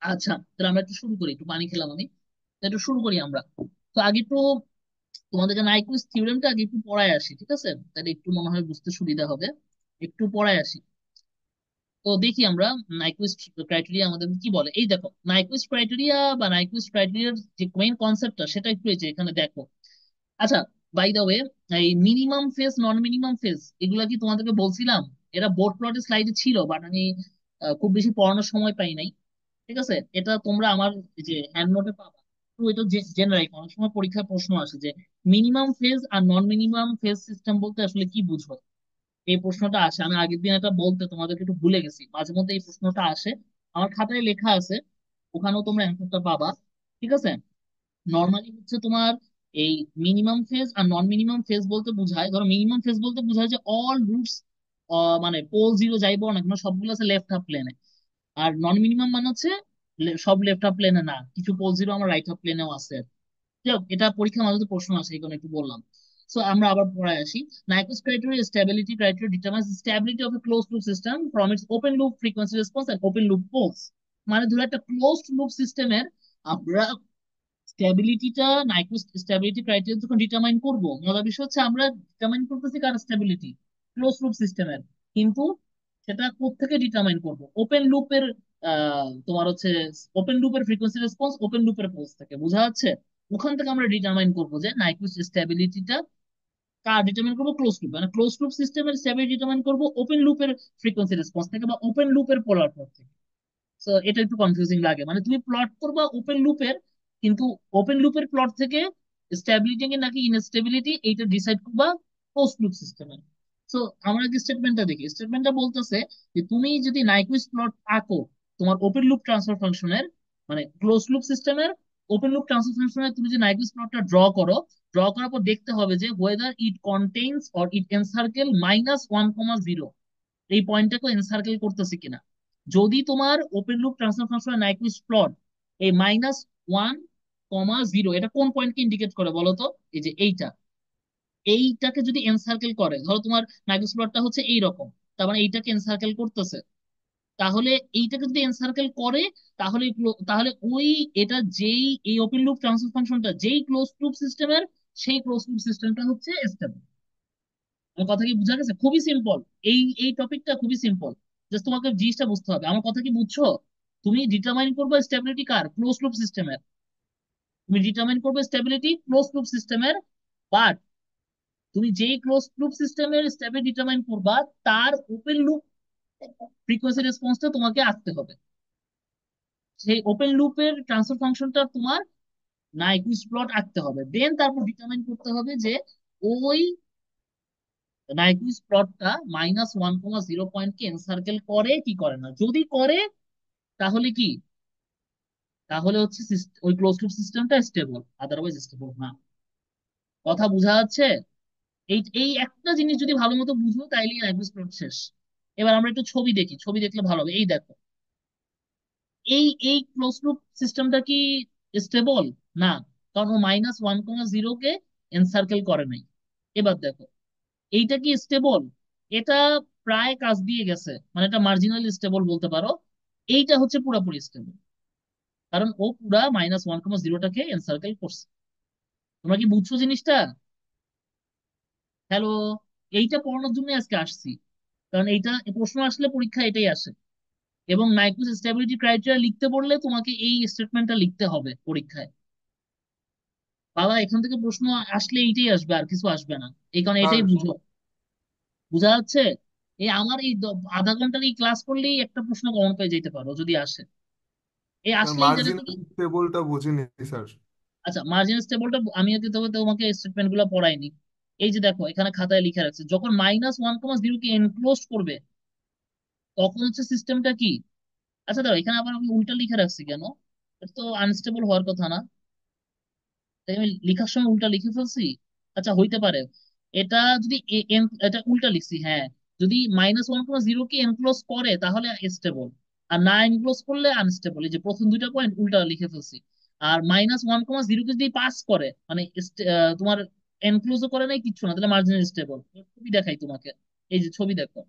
আচ্ছা, তাহলে আমরা একটু শুরু করি, একটু পানি খেলাম আমি। তো একটু শুরু করি আমরা। তো আগে একটু তোমাদেরকে নাইকুইস্ট থিওরেমটা আগে একটু পড়ায় আসি, ঠিক আছে, তাহলে একটু মনে হয় বুঝতে সুবিধা হবে। একটু পড়ায় আসি। তো দেখি আমরা নাইকুইস্ট ক্রাইটেরিয়া আমাদের কি বলে। এই দেখো, নাইকুইস্ট ক্রাইটেরিয়া বা নাইকুইস্ট ক্রাইটেরিয়ার যে মেইন কনসেপ্টটা সেটা একটু এই যে এখানে দেখো। আচ্ছা, বাই দা ওয়ে, এই মিনিমাম ফেজ নন মিনিমাম ফেজ এগুলা কি তোমাদেরকে বলছিলাম? এরা বোর্ড প্লটের স্লাইডে ছিল, বাট আমি খুব বেশি পড়ানোর সময় পাই নাই, ঠিক আছে। এটা তোমরা আমার এই যে হ্যান্ড নোটে পাবা। তো এটা জেনে রাখো, অনেক সময় পরীক্ষায় প্রশ্ন আসে যে মিনিমাম ফেজ আর নন মিনিমাম ফেজ সিস্টেম বলতে আসলে কি বুঝো। এই প্রশ্নটা আসে, আমি আগের দিন এটা বলতে তোমাদেরকে একটু ভুলে গেছি, মাঝে মধ্যে এই প্রশ্নটা আসে। আমার খাতায় লেখা আছে, ওখানেও তোমরা অ্যান্সারটা পাবা, ঠিক আছে। নর্মালি হচ্ছে তোমার এই মিনিমাম ফেজ আর নন মিনিমাম ফেজ বলতে বোঝায়, ধরো মিনিমাম ফেজ বলতে বোঝায় যে অল রুটস, মানে পোল জিরো যাইবো না কেন সবগুলো আছে লেফট হাফ প্লেনে। আর নন মিনিমাম মানে হচ্ছে সব লেফট হাফ প্লেনে না, কিছু পোল জিরো আমার রাইট হাফ প্লেনেও আছে। যাই হোক, এটা পরীক্ষার মাঝে তো প্রশ্ন আসে, এই কারণে একটু বললাম। সো আমরা আবার পড়ায় আসি। Nyquist criteria, stability criteria determines the stability of a closed loop system from its open loop frequency response and open loop poles। মানে ধরো একটা ক্লোজড লুপ সিস্টেমের আমরা স্ট্যাবিলিটিটা, নাইকুইস্ট স্ট্যাবিলিটি ক্রাইটেরিয়া যখন ডিটারমাইন করব, মজার বিষয় হচ্ছে আমরা ডিটারমাইন করতেছি কার স্ট্যাবিলিটি, ক্লোজ লুপ সিস্টেমের। কিন্তু সেটা কোত্থেকে ডিটারমাইন করব, ওপেন লুপের তোমার হচ্ছে ওপেন লুপের ফ্রিকোয়েন্সি রেসপন্স, ওপেন লুপের পোলস থেকে, বোঝা যাচ্ছে। ওখান থেকে আমরা ডিটারমাইন করব যে নাইকুইস্ট স্ট্যাবিলিটিটা কার ডিটারমাইন করবো, ক্লোজ লুপ, মানে ক্লোজ লুপ সিস্টেমের স্ট্যাবিলিটি ডিটারমাইন করবো ওপেন লুপের ফ্রিকোয়েন্সি রেসপন্স থেকে বা ওপেন লুপের পোলার থেকে। তো এটা একটু কনফিউজিং লাগে, মানে তুমি প্লট করবা ওপেন লুপের, কিন্তু ওপেন লুপের প্লট থেকে স্ট্যাবিলিটি নাকি ইনস্টেবিলিটি এইটা ডিসাইড করবা ক্লোজ লুপ সিস্টেমে। তো আমরা কি স্টেটমেন্টটা দেখি, স্টেটমেন্টটা বলতেছে যে তুমি যদি নাইকুইস্ট প্লট আঁকো তোমার ওপেন লুপ ট্রান্সফার ফাংশনের, মানে ক্লোজ লুপ সিস্টেমের ওপেন লুপ ট্রান্সফার ফাংশনের তুমি যে নাইকুইস্ট প্লটটা ড্র করো, ড্র করার পর দেখতে হবে যে weather it contains or it encircle -1, 0, এই পয়েন্টটাকে এনসার্কেল করতেছে কিনা। যদি তোমার open loop transfer function নাইকুইস্ট plot এই -1, 0 এটা কোন পয়েন্টকে ইন্ডিকেট করে বলো তো? এই যে এইটা, এইটাকে যদি এনসার্কেল করে, ধরো তোমার নাইকুইস্ট প্লটটা হচ্ছে এইরকম, তার মানে এইটাকে এনসার্কেল করতেছে, তাহলে এইটাকে যদি এনসার্কেল করে, তাহলে তাহলে ওই এটা যেই এই ওপেন লুপ ট্রান্সফার ফাংশনটা যেই ক্লোজ লুপ সিস্টেমের, সেই ক্লোজ লুপ সিস্টেমটা হচ্ছে স্টেবল। আমার কথা কি বোঝা গেছে? খুবই সিম্পল। এই টপিকটা খুবই সিম্পল। জাস্ট তোমাকে জিনিসটা বুঝতে হবে। আমার কথা কি বুঝছো? তুমি ডিটারমাইন করবে স্টেবিলিটি কার, ক্লোজ লুপ সিস্টেমের। তুমি ডিটারমাইন করবে স্টেবিলিটি ক্লোজ লুপ সিস্টেমের। বাট তুমি যেই ক্লোজ লুপ সিস্টেমের স্টেবিলিটি ডিটারমাইন করবা, তার ওপেন লুপ ফ্রিকোয়েন্সি রেসপন্সটা তোমাকে আঁকতে হবে। সেই ওপেন লুপের ট্রান্সফার ফাংশনটা তোমার নাইকুইস্ট প্লট আঁকতে হবে, দেন তারপর ডিটারমাইন করতে হবে যে ওই নাইকুইস্ট প্লটটা -1,0 পয়েন্টকে এনসার্কেল করে কি করে না। যদি করে তাহলে কি, তাহলে হচ্ছে ওই ক্লোজ লুপ সিস্টেমটা স্টেবল, আদারওয়াইজ স্টেবল না। কথা বোঝা যাচ্ছে? এই এই একটা জিনিস যদি ভালো মতো বুঝো তাইলে নাইকুইস্ট প্লট শেষ। এবার আমরা একটু ছবি দেখি, ছবি দেখলে ভালো হবে। এই দেখো, এই ক্লোজ লুপ সিস্টেমটা কি স্টেবল? না, কারণ ও -1,0 কে এনসার্কেল করে নাই। এবার দেখো, এইটা কি স্টেবল? এটা প্রায় কাজ দিয়ে গেছে, মানে এটা মার্জিনালি স্টেবল বলতে পারো। এইটা হচ্ছে পুরোপুরি স্টেবল, কারণ ও পুরা -1,0টাকে এনসার্কেল করছে। তোমরা কি বুঝছো জিনিসটা? হ্যালো। এইটা পড়ানোর জন্য আজকে আসছি, কারণ এইটা প্রশ্ন আসলে পরীক্ষা এটাই আসে। এবং নাইকুইস্ট স্টেবিলিটি ক্রাইটেরিয়া লিখতে পড়লে তোমাকে এই স্টেটমেন্টটা লিখতে হবে পরীক্ষায়। বাবা, এখান থেকে প্রশ্ন আসলে এইটাই আসবে, আর কিছু আসবে না। এই কারণে স্যার এটাই বুঝো। বুঝা যাচ্ছে? এই আমার এই আধা ঘন্টার এই ক্লাস করলেই একটা প্রশ্ন কমন পেয়ে যেতে পারো যদি আসে। এই স্যার আসলেই যেটা তুমি। মার্জিনাল টেবলটা বুঝিনি স্যার। আচ্ছা, মার্জিন স্টেবলটা আমি আগে তবে তোমাকে স্টেটমেন্ট গুলো পড়াইনি। এই যে দেখো, এখানে খাতায় লিখে রাখছে, যখন -1,0 কে এনক্লোজ করবে তখন হচ্ছে সিস্টেমটা কি। আচ্ছা দাঁড়াও, এখানে আবার আমি উল্টা লিখে রাখছি কেন? এটা তো আনস্টেবল হওয়ার কথা না। তাই আমি লিখার সময় উল্টা লিখে ফেলছি। আচ্ছা, হইতে পারে। এটা যদি এটা উল্টা লিখছি, হ্যাঁ। যদি -1,0 কে এনক্লোজ করে তাহলে স্টেবল, আর না এনক্লোজ করলে আনস্টেবল। এই যে প্রথম দুইটা পয়েন্ট উল্টা লিখে ফেলছি। আর -1,0 কে যদি পাস করে, মানে তোমার এনক্লোজও করে নাই কিচ্ছু না, তাহলে মার্জিনাল স্টেবল। ছবি দেখাই তোমাকে। এই যে ছবি দেখো,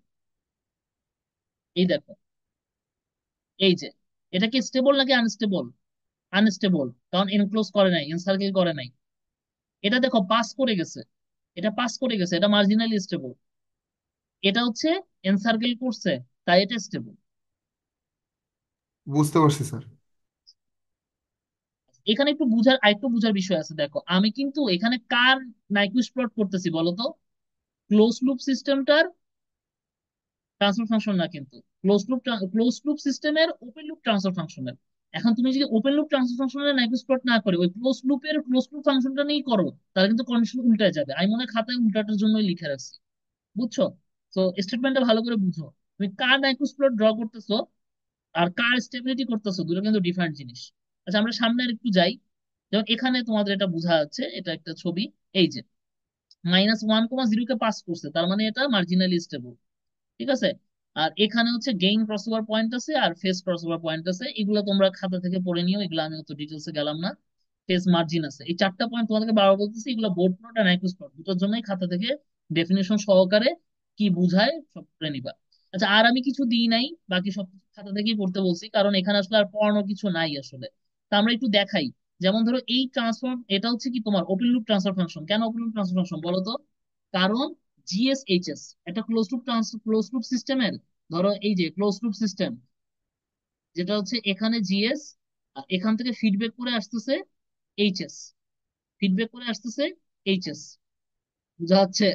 এই দেখো, এই যে, এটা কি স্টেবল নাকি আনস্টেবল? আনস্টেবল, কারণ এনক্লোজ করে নাই, এনসার্কেল করে নাই। এটা দেখো পাস করে গেছে, এটা পাস করে গেছে, এটা মার্জিনালি স্টেবল। এটা হচ্ছে এনসার্কেল করছে, তাই এটা স্টেবল। বুঝতে পারছি স্যার। এখানে একটু বুঝার, আরেকটু বুঝার বিষয় আছে। দেখো, আমি কিন্তু এখানে কার নাইকুইস্ট প্লট করতেছি বলতো? ক্লোজ লুপ সিস্টেমটার ট্রান্সফার ফাংশন না, কিন্তু ক্লোজ লুপ সিস্টেমের ওপেন লুপ ট্রান্সফার ফাংশনের। এখন তুমি যদি ওপেন লুপ ট্রান্সফার ফাংশনের নাইকুইস্ট প্লট না করে ওই ক্লোজ লুপ ফাংশনটা নিয়েই করো, তাহলে কিন্তু কন্ডিশন উল্টায় যাবে। আমি মনে হয় খাতায় উল্টাটার জন্যই লিখে রাখছি। বুঝছো? তো স্টেটমেন্টটা ভালো করে বুঝো। তুমি কার নাইকুইস্ট প্লট ড্র করতেছো আর কার স্টেবিলিটি করতেছো, দুটো কিন্তু ডিফারেন্ট জিনিস। আচ্ছা, আমরা সামনে আর একটু যাই। যেমন এখানে তোমাদের এটা বোঝা যাচ্ছে, এটা একটা ছবি। এই যে -1,0 কে পাস করছে, তার মানে এটা মার্জিনালি স্টেবল। ঠিক আছে। আর এখানে হচ্ছে গেইন ক্রসওভার পয়েন্ট আছে আর ফেস ক্রসওভার পয়েন্ট আছে, এগুলো তোমরা খাতা থেকে পড়ে নিও, এগুলো আমি অত ডিটেলসে গেলাম না। ফেস মার্জিন আছে, এই চারটা পয়েন্ট তোমাদেরকে বারবার বলতেছি, এগুলো বোর্ড প্লট আর নাইকুইস্ট প্লট দুটোর জন্যই খাতা থেকে ডেফিনেশন সহকারে কি বুঝায় সব করে নিবা। আচ্ছা, আর আমি কিছু দিই নাই, বাকি সব কিছু খাতা থেকেই পড়তে বলছি, কারণ এখানে আসলে আর পড়ানোর কিছু নাই আসলে। তা আমরা একটু দেখাই। যেমন ধরো এই ট্রান্সফর্ম, এটা হচ্ছে কি তোমার ওপেন লুপ ট্রান্সফার ফাংশন। কেন ওপেন লুপ ট্রান্সফার ফাংশন বলো তো? কারণ জিএসএইচএস একটা ক্লোজ লুপ সিস্টেমের, ধরো এই যে ক্লোজ লুপ সিস্টেম, যেটা হচ্ছে এখানে জিএস, এখান থেকে ফিডব্যাক করে আসতেছে এইচএস, ফিডব্যাক করে আসতেছে এইচএস। বুঝা যাচ্ছে?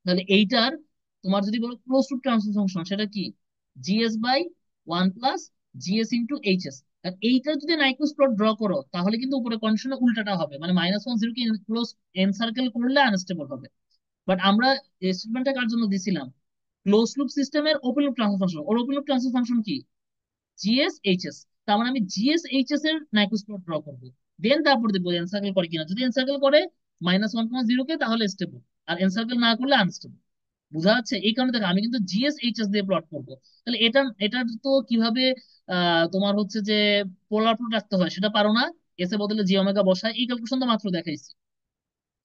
তাহলে এইটার, তোমার যদি বলো ক্লোজ টু ট্রান্সফার ফাংশন, সেটা কি? GS by 1 + GS into HS. আর এইটা যদি নাইকুইস্ট প্লট ড্র করো তাহলে কিন্তু উপরে কন্ডিশনে উল্টাটা হবে, মানে -1,0 কে ক্লোজ এনসার্কেল করলে আনস্টেবল হবে। বাট আমরা স্টেটমেন্টটা কার জন্য দিছিলাম? ক্লোজ লুপ সিস্টেমের ওপেন লুপ ট্রান্সফার ফাংশন। ওর ওপেন লুপ ট্রান্সফার ফাংশন কি? GS HS. তার মানে আমি জিএস এইচএস এর নাইকুইস্ট প্লট ড্র করবো, দেন তারপর দেখবো এনসার্কেল করে কিনা। যদি এনসার্কেল করে -1,0 কে, তাহলে স্টেবল। আর এনসার্কেল না করলে আনস্টেবল। বুঝা যাচ্ছে? এই কারণে দেখো, আমি কিন্তু জিএস এইচএস দিয়ে প্লট করবো। তাহলে এটা তো কিভাবে তোমার হচ্ছে যে পোলার প্লট রাখতে হয় সেটা পারো না? এস এর বদলে জি ওমেগা বসায়, এই ক্যালকুলেশন তো মাত্র দেখাইছি।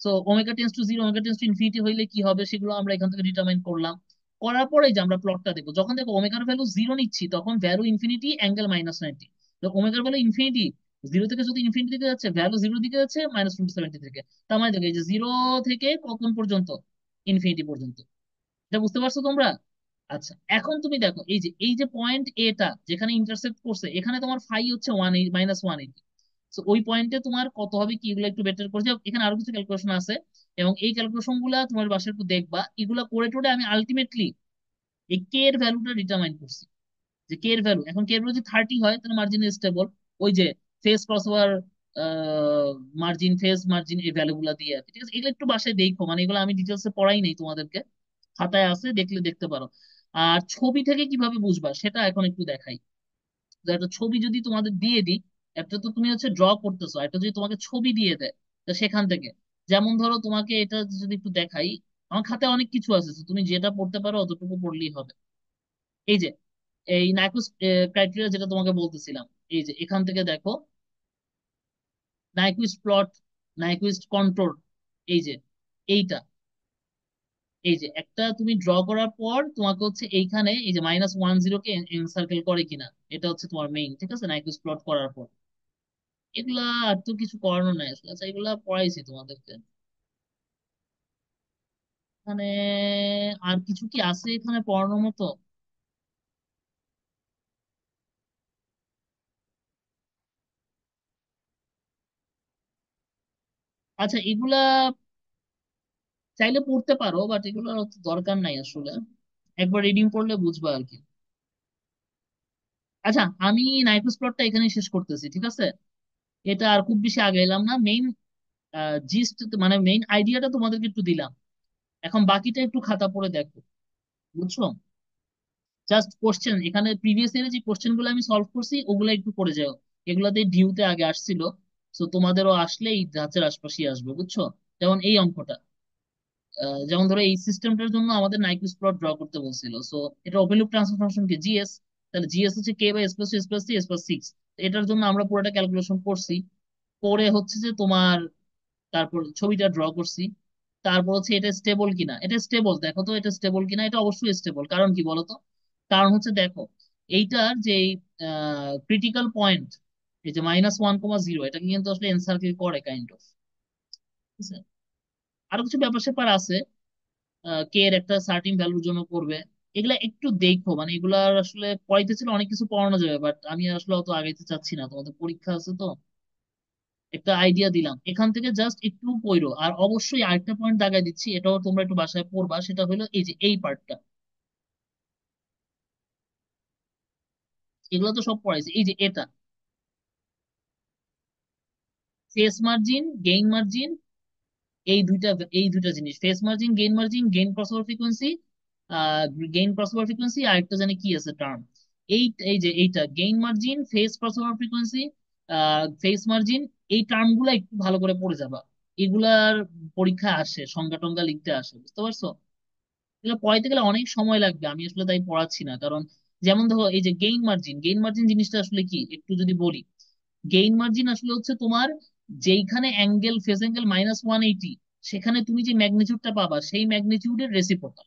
So omega tends to zero, omega tends to infinity হইলে কি হবে সেগুলো আমরা এখান থেকে ডিটারমাইন করলাম। করার পরে যে আমরা প্লটটা দেখবো, যখন দেখো ওমেগার ভ্যালু জিরো নিচ্ছি তখন ভ্যালু ইনফিনিটি, অ্যাঙ্গেল -90। তো ওমেগার ভ্যালু ইনফিনিটি, জিরো থেকে যদি ইনফিনিটি দিকে যাচ্ছে, ভ্যালু জিরো দিকে যাচ্ছে -270 থেকে। তার মানে দেখো এই যে জিরো থেকে কখন পর্যন্ত, ইনফিনিটি পর্যন্ত। এটা বুঝতে পারছো তোমরা? আচ্ছা, এখন তুমি দেখো এই যে পয়েন্ট এটা যেখানে ইন্টারসেক্ট করছে, এখানে তোমার ফাই হচ্ছে -180। তো ওই পয়েন্টে তোমার কত হবে কি, এগুলো একটু বেটার করে যাও। এখানে আরো কিছু ক্যালকুলেশন আছে, এবং এই ক্যালকুলেশন গুলা তোমার বাসায় একটু দেখবা। এগুলা করে টোরে আমি আলটিমেটলি এই কে এর ভ্যালুটা ডিটারমাইন করছি। যে কে এর ভ্যালু, এখন কে এর ভ্যালু যদি 30 হয় তাহলে মার্জিন স্টেবল। ওই যে face crossover margin, face margin, এই ভ্যালু গুলা দিয়ে আর কি। ঠিক আছে, এগুলো একটু বাসায় দেখো, মানে এগুলো আমি ডিটেলসে পড়াই নাই তোমাদেরকে, খাতায় আছে, দেখলে দেখতে পারো। আর ছবি থেকে কিভাবে বুঝবা সেটা এখন একটু দেখাই। তো একটা ছবি যদি তোমাদের দিয়ে দিই, একটা তো তুমি হচ্ছে ড্র করতেছো, একটা যদি তোমাকে ছবি দিয়ে দেয়, তো সেখান থেকে, যেমন ধরো তোমাকে এটা যদি একটু দেখাই, আমার খাতায় অনেক কিছু আছে, তো তুমি যেটা পড়তে পারো অতটুকু পড়লেই হবে। এই যে এই নাইকুইস্ট ক্রাইটেরিয়া যেটা তোমাকে বলতেছিলাম, এই যে এখান থেকে দেখো, নাইকুইস্ট প্লট, নাইকুইস্ট কন্ট্রোল, এই যে এইটা, এই যে একটা তুমি ড্র করার পর তোমাকে হচ্ছে এইখানে এই যে -10 কে এনসার্কেল করে কিনা, এটা হচ্ছে তোমার মেইন। ঠিক আছে, নাইকুইস্ট প্লট করার পর এগুলা আর তো কিছু করানো নাই আসলে। আচ্ছা, এগুলা পড়াইছি তোমাদেরকে। মানে আর কিছু কি আছে এখানে পড়ানোর মতো? আচ্ছা, এগুলা চাইলে পড়তে পারো, বাট এগুলোর অত দরকার নাই আসলে, একবার রিডিং পড়লে বুঝবা আর কি। আচ্ছা, আমি নাইকুইস্ট প্লটটা এখানে শেষ করতেছি, ঠিক আছে? এটা আর খুব বেশি আগে এলাম না, মেইন জিস্ট মানে মেইন আইডিয়াটা তোমাদেরকে একটু দিলাম। এখন বাকিটা একটু খাতা পড়ে দেখো, বুঝছো? জাস্ট কোশ্চেন, এখানে প্রিভিয়াস ইয়ারে যে কোশ্চেন গুলো আমি সলভ করছি ওগুলো একটু করে যাও। এগুলাতে ডিউতে আগে আসছিল, তো তোমাদেরও আসলে এই ধাঁচের আশপাশে আসবে, বুঝছো? যেমন এই অঙ্কটা, যেমন ধরো এই সিস্টেমটার জন্য আমাদের নাইকুইস্ট প্লট ড্র করতে বলছিল। সো এটা ওপেন লুপ ট্রান্সফার ফাংশন কি, জিএস। তাহলে জিএস হচ্ছে K by S plus 2 S plus 3 S plus 6। এটার জন্য আমরা পুরোটা ক্যালকুলেশন করছি, করে হচ্ছে যে তোমার তারপর ছবিটা ড্র করছি। তারপর হচ্ছে এটা স্টেবল কিনা, এটা স্টেবল দেখো তো, এটা স্টেবল কিনা, এটা অবশ্যই স্টেবল। কারণ কি বলতো? কারণ হচ্ছে দেখো, এইটার যে ক্রিটিক্যাল পয়েন্ট, এই যে -1,0, এটাকে কিন্তু আসলে এনসার্কেল করে কাইন্ড অফ। ঠিক আছে, আরো কিছু ব্যাপার স্যাপার আছে, কে এর একটা সার্টিন ভ্যালুর জন্য করবে। এগুলা একটু দেখো, মানে এগুলা আসলে পড়াইতে ছিল, অনেক কিছু পড়ানো যাবে, বাট আমি আসলে অত আগাইতে চাচ্ছি না, তোমাদের পরীক্ষা আছে তো। একটা আইডিয়া দিলাম, এখান থেকে জাস্ট একটু পড়ো। আর অবশ্যই আরেকটা পয়েন্ট দাগাই দিচ্ছি, এটাও তোমরা একটু বাসায় পড়বা, সেটা হলো এই যে এই পার্টটা। এগুলো তো সব পড়াইছে, এই যে এটা ফেস মার্জিন, গেইন মার্জিন, এই দুইটা জিনিস, phase margin, gain margin, gain crossover frequency, gain crossover frequency, আর একটা জানি কি আছে টার্ম। এই যে এইটা gain margin, phase crossover frequency, phase margin, এই টার্ম গুলা একটু ভালো করে পড়ে যাবা। এগুলার পরীক্ষায় আসে, সংজ্ঞা টঙ্গা লিখতে আসে, বুঝতে পারছো? এগুলো পড়াইতে গেলে অনেক সময় লাগবে, আমি আসলে তাই পড়াচ্ছি না। কারণ যেমন ধরো এই যে গেইন মার্জিন জিনিসটা আসলে কি একটু যদি বলি। গেইন মার্জিন আসলে হচ্ছে তোমার যেইখানে অ্যাঙ্গেল, ফেজ অ্যাঙ্গেল -180, সেখানে তুমি যে ম্যাগনিটিউডটা পাবা সেই ম্যাগনিটিউডের রেসিপ্রোকাল।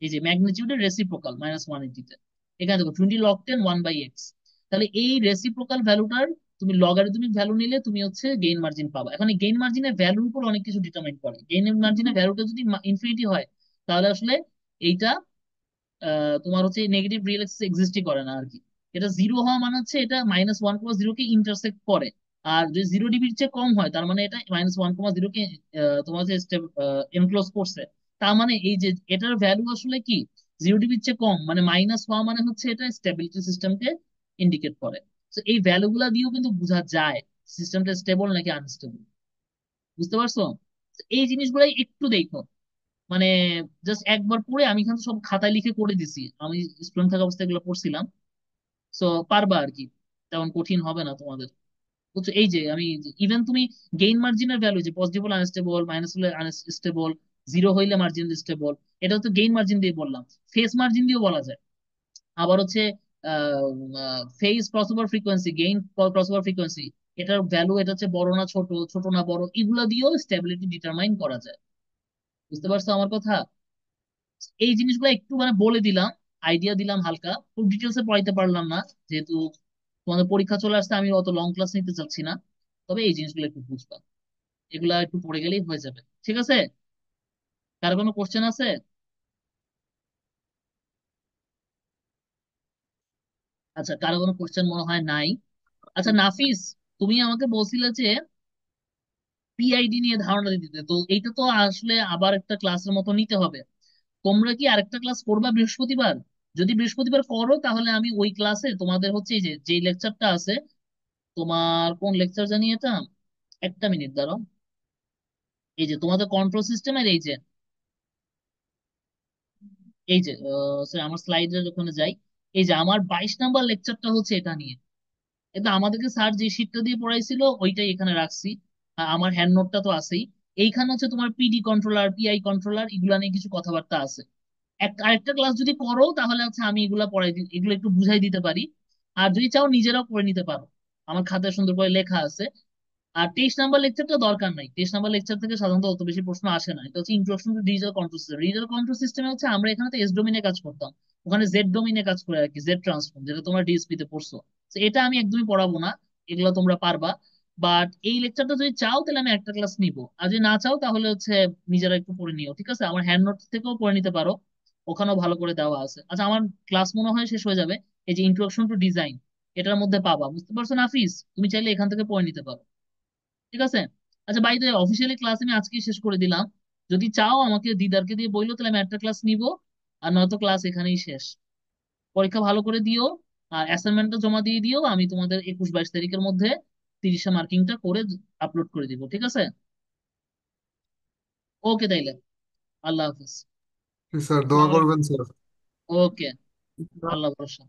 এই যে ম্যাগনিটিউডের রেসিপ্রোকাল -180 তে, এখানে দেখো 20 log 10 1/x। তাহলে এই রেসিপ্রোকাল ভ্যালুটার তুমি লগারিদমিক ভ্যালু নিলে তুমি হচ্ছে গেইন মার্জিন পাবা। এখন এই গেইন মার্জিনের ভ্যালুর উপর অনেক কিছু ডিটারমাইন করে। গেইন মার্জিনের ভ্যালুটা যদি ইনফিনিটি হয়, তাহলে আসলে এইটা তোমার হচ্ছে নেগেটিভ রিয়েল এক্সিস এক্সিস্টই করে না আর কি। এটা জিরো হওয়া মানে হচ্ছে এটা -1,0 কে ইন্টারসেক্ট করে। আর যদি 0 ডিবির চেয়ে কম হয়, তার মানে এটা -1,0 কে তোমার হচ্ছে এনক্লোজ করছে। তার মানে এই যে এটার ভ্যালু আসলে কি, 0 ডিবির চেয়ে কম, মানে মাইনাস হওয়া মানে হচ্ছে এটা স্টেবিলিটি সিস্টেমকে ইন্ডিকেট করে। তো এই ভ্যালু গুলা দিয়েও কিন্তু বোঝা যায় সিস্টেমটা স্টেবল নাকি আনস্টেবল, বুঝতে পারছো? তো এই জিনিসগুলাই একটু দেখো, মানে জাস্ট একবার পড়ে, আমি কিন্তু সব খাতায় লিখে করে দিছি, আমি স্টুডেন্ট থাকা অবস্থায় এগুলো পড়ছিলাম। সো পারবা আর কি, তেমন কঠিন হবে না তোমাদের, বুঝছো? এই যে আমি, ইভেন তুমি গেইন মার্জিনের ভ্যালু, যে পজিটিভ হলে আনস্টেবল, মাইনাস হলে আনস্টেবল, জিরো হইলে মার্জিন স্টেবল, এটা তো গেইন মার্জিন দিয়ে বললাম। ফেস মার্জিন দিয়েও বলা যায়। আবার হচ্ছে phase crossover frequency, gain crossover frequency, এটার ভ্যালু, এটা হচ্ছে বড় না ছোট, ছোট না বড়, এগুলা দিয়েও স্টেবিলিটি ডিটারমাইন করা যায়। বুঝতে পারছো আমার কথা? এই জিনিসগুলো একটু মানে বলে দিলাম, আইডিয়া দিলাম হালকা, খুব ডিটেলসে পড়াইতে পারলাম না, যেহেতু তোমাদের পরীক্ষা চলে আসছে, আমি অত লং ক্লাস নিতে চাচ্ছি না। তবে এই জিনিসগুলো একটু বুঝবা, এগুলা একটু পড়ে গেলেই হয়ে যাবে, ঠিক আছে? কার কোনো কোশ্চেন আছে? আচ্ছা, কারো কোনো কোশ্চেন মনে হয় নাই। আচ্ছা নাফিস, তুমি আমাকে বলছিলে যে পিআইডি নিয়ে ধারণা দিতে, তো এইটা তো আসলে আবার একটা ক্লাসের মতো নিতে হবে। তোমরা কি আরেকটা ক্লাস করবা বৃহস্পতিবার? যদি বৃহস্পতিবার করো তাহলে আমি ওই ক্লাসে তোমাদের হচ্ছে এই যে যে লেকচারটা আছে, তোমার কোন লেকচার জানি এটা, একটা মিনিট দাঁড়াও। এই যে তোমাদের কন্ট্রোল সিস্টেমের এই যে sorry, আমার স্লাইডের ওখানে যাই। এই যে আমার 22 নাম্বার লেকচারটা হচ্ছে এটা নিয়ে। এটা আমাদেরকে স্যার যে শীটটা দিয়ে পড়াইছিল ওইটাই এখানে রাখছি। আমার হ্যান্ড নোটটা তো আছেই। এইখানে হচ্ছে তোমার পিডি কন্ট্রোলার, পিআই কন্ট্রোলার, এগুলা নিয়ে কিছু কথাবার্তা আছে। আরেকটা ক্লাস যদি করো তাহলে হচ্ছে আমি এগুলা পড়াই এগুলো একটু বুঝাই দিতে পারি। আর যদি চাও নিজেরাও করে নিতে পারো, আমার খাতায় সুন্দর করে লেখা আছে। আর 23 নাম্বার লেকচারটা দরকার নাই, 23 নাম্বার লেকচার থেকে সাধারণত অত বেশি প্রশ্ন আসে না। এটা হচ্ছে introduction to digital control system. Digital control সিস্টেমে হচ্ছে আমরা এখানে তো এস ডোমিনে কাজ করতাম, ওখানে জেড ডোমিনে কাজ করে আর কি, জেড ট্রান্সফর্ম, যেটা তোমার ডিএসপি তে পড়ছো। তো এটা আমি একদমই পড়াবো না, এগুলো তোমরা পারবা। বাট এই লেকচারটা যদি চাও তাহলে আমি একটা ক্লাস নিবো, আর যদি না চাও তাহলে হচ্ছে নিজেরা একটু পড়ে নিও, ঠিক আছে? আমার হ্যান্ড নোট থেকেও পড়ে নিতে পারো, ওখানেও ভালো করে দেওয়া আছে। আচ্ছা, আমার ক্লাস মনে হয় শেষ হয়ে যাবে। এই যে ইন্ট্রোডাকশন টু ডিজাইন, এটার মধ্যে পাবা, বুঝতে পারছো নাফিস? তুমি চাইলে এখান থেকে পড়ে নিতে পারো, ঠিক আছে? আচ্ছা বাই দ্য অফিসিয়ালি ক্লাস আমি আজকেই শেষ করে দিলাম। যদি চাও আমাকে দিদারকে দিয়ে বইলো তাহলে আমি একটা ক্লাস নিব, আর নয়তো ক্লাস এখানেই শেষ। পরীক্ষা ভালো করে দিও, আর অ্যাসাইনমেন্টটা জমা দিয়ে দিও। আমি তোমাদের 21-22 তারিখের মধ্যে 30-এ মার্কিংটা করে আপলোড করে দিব, ঠিক আছে? ওকে তাইলে, আল্লাহ হাফিজ। স্যার দোয়া ভালো করবেন স্যার। ওকে, আল্লাহ ভরসা।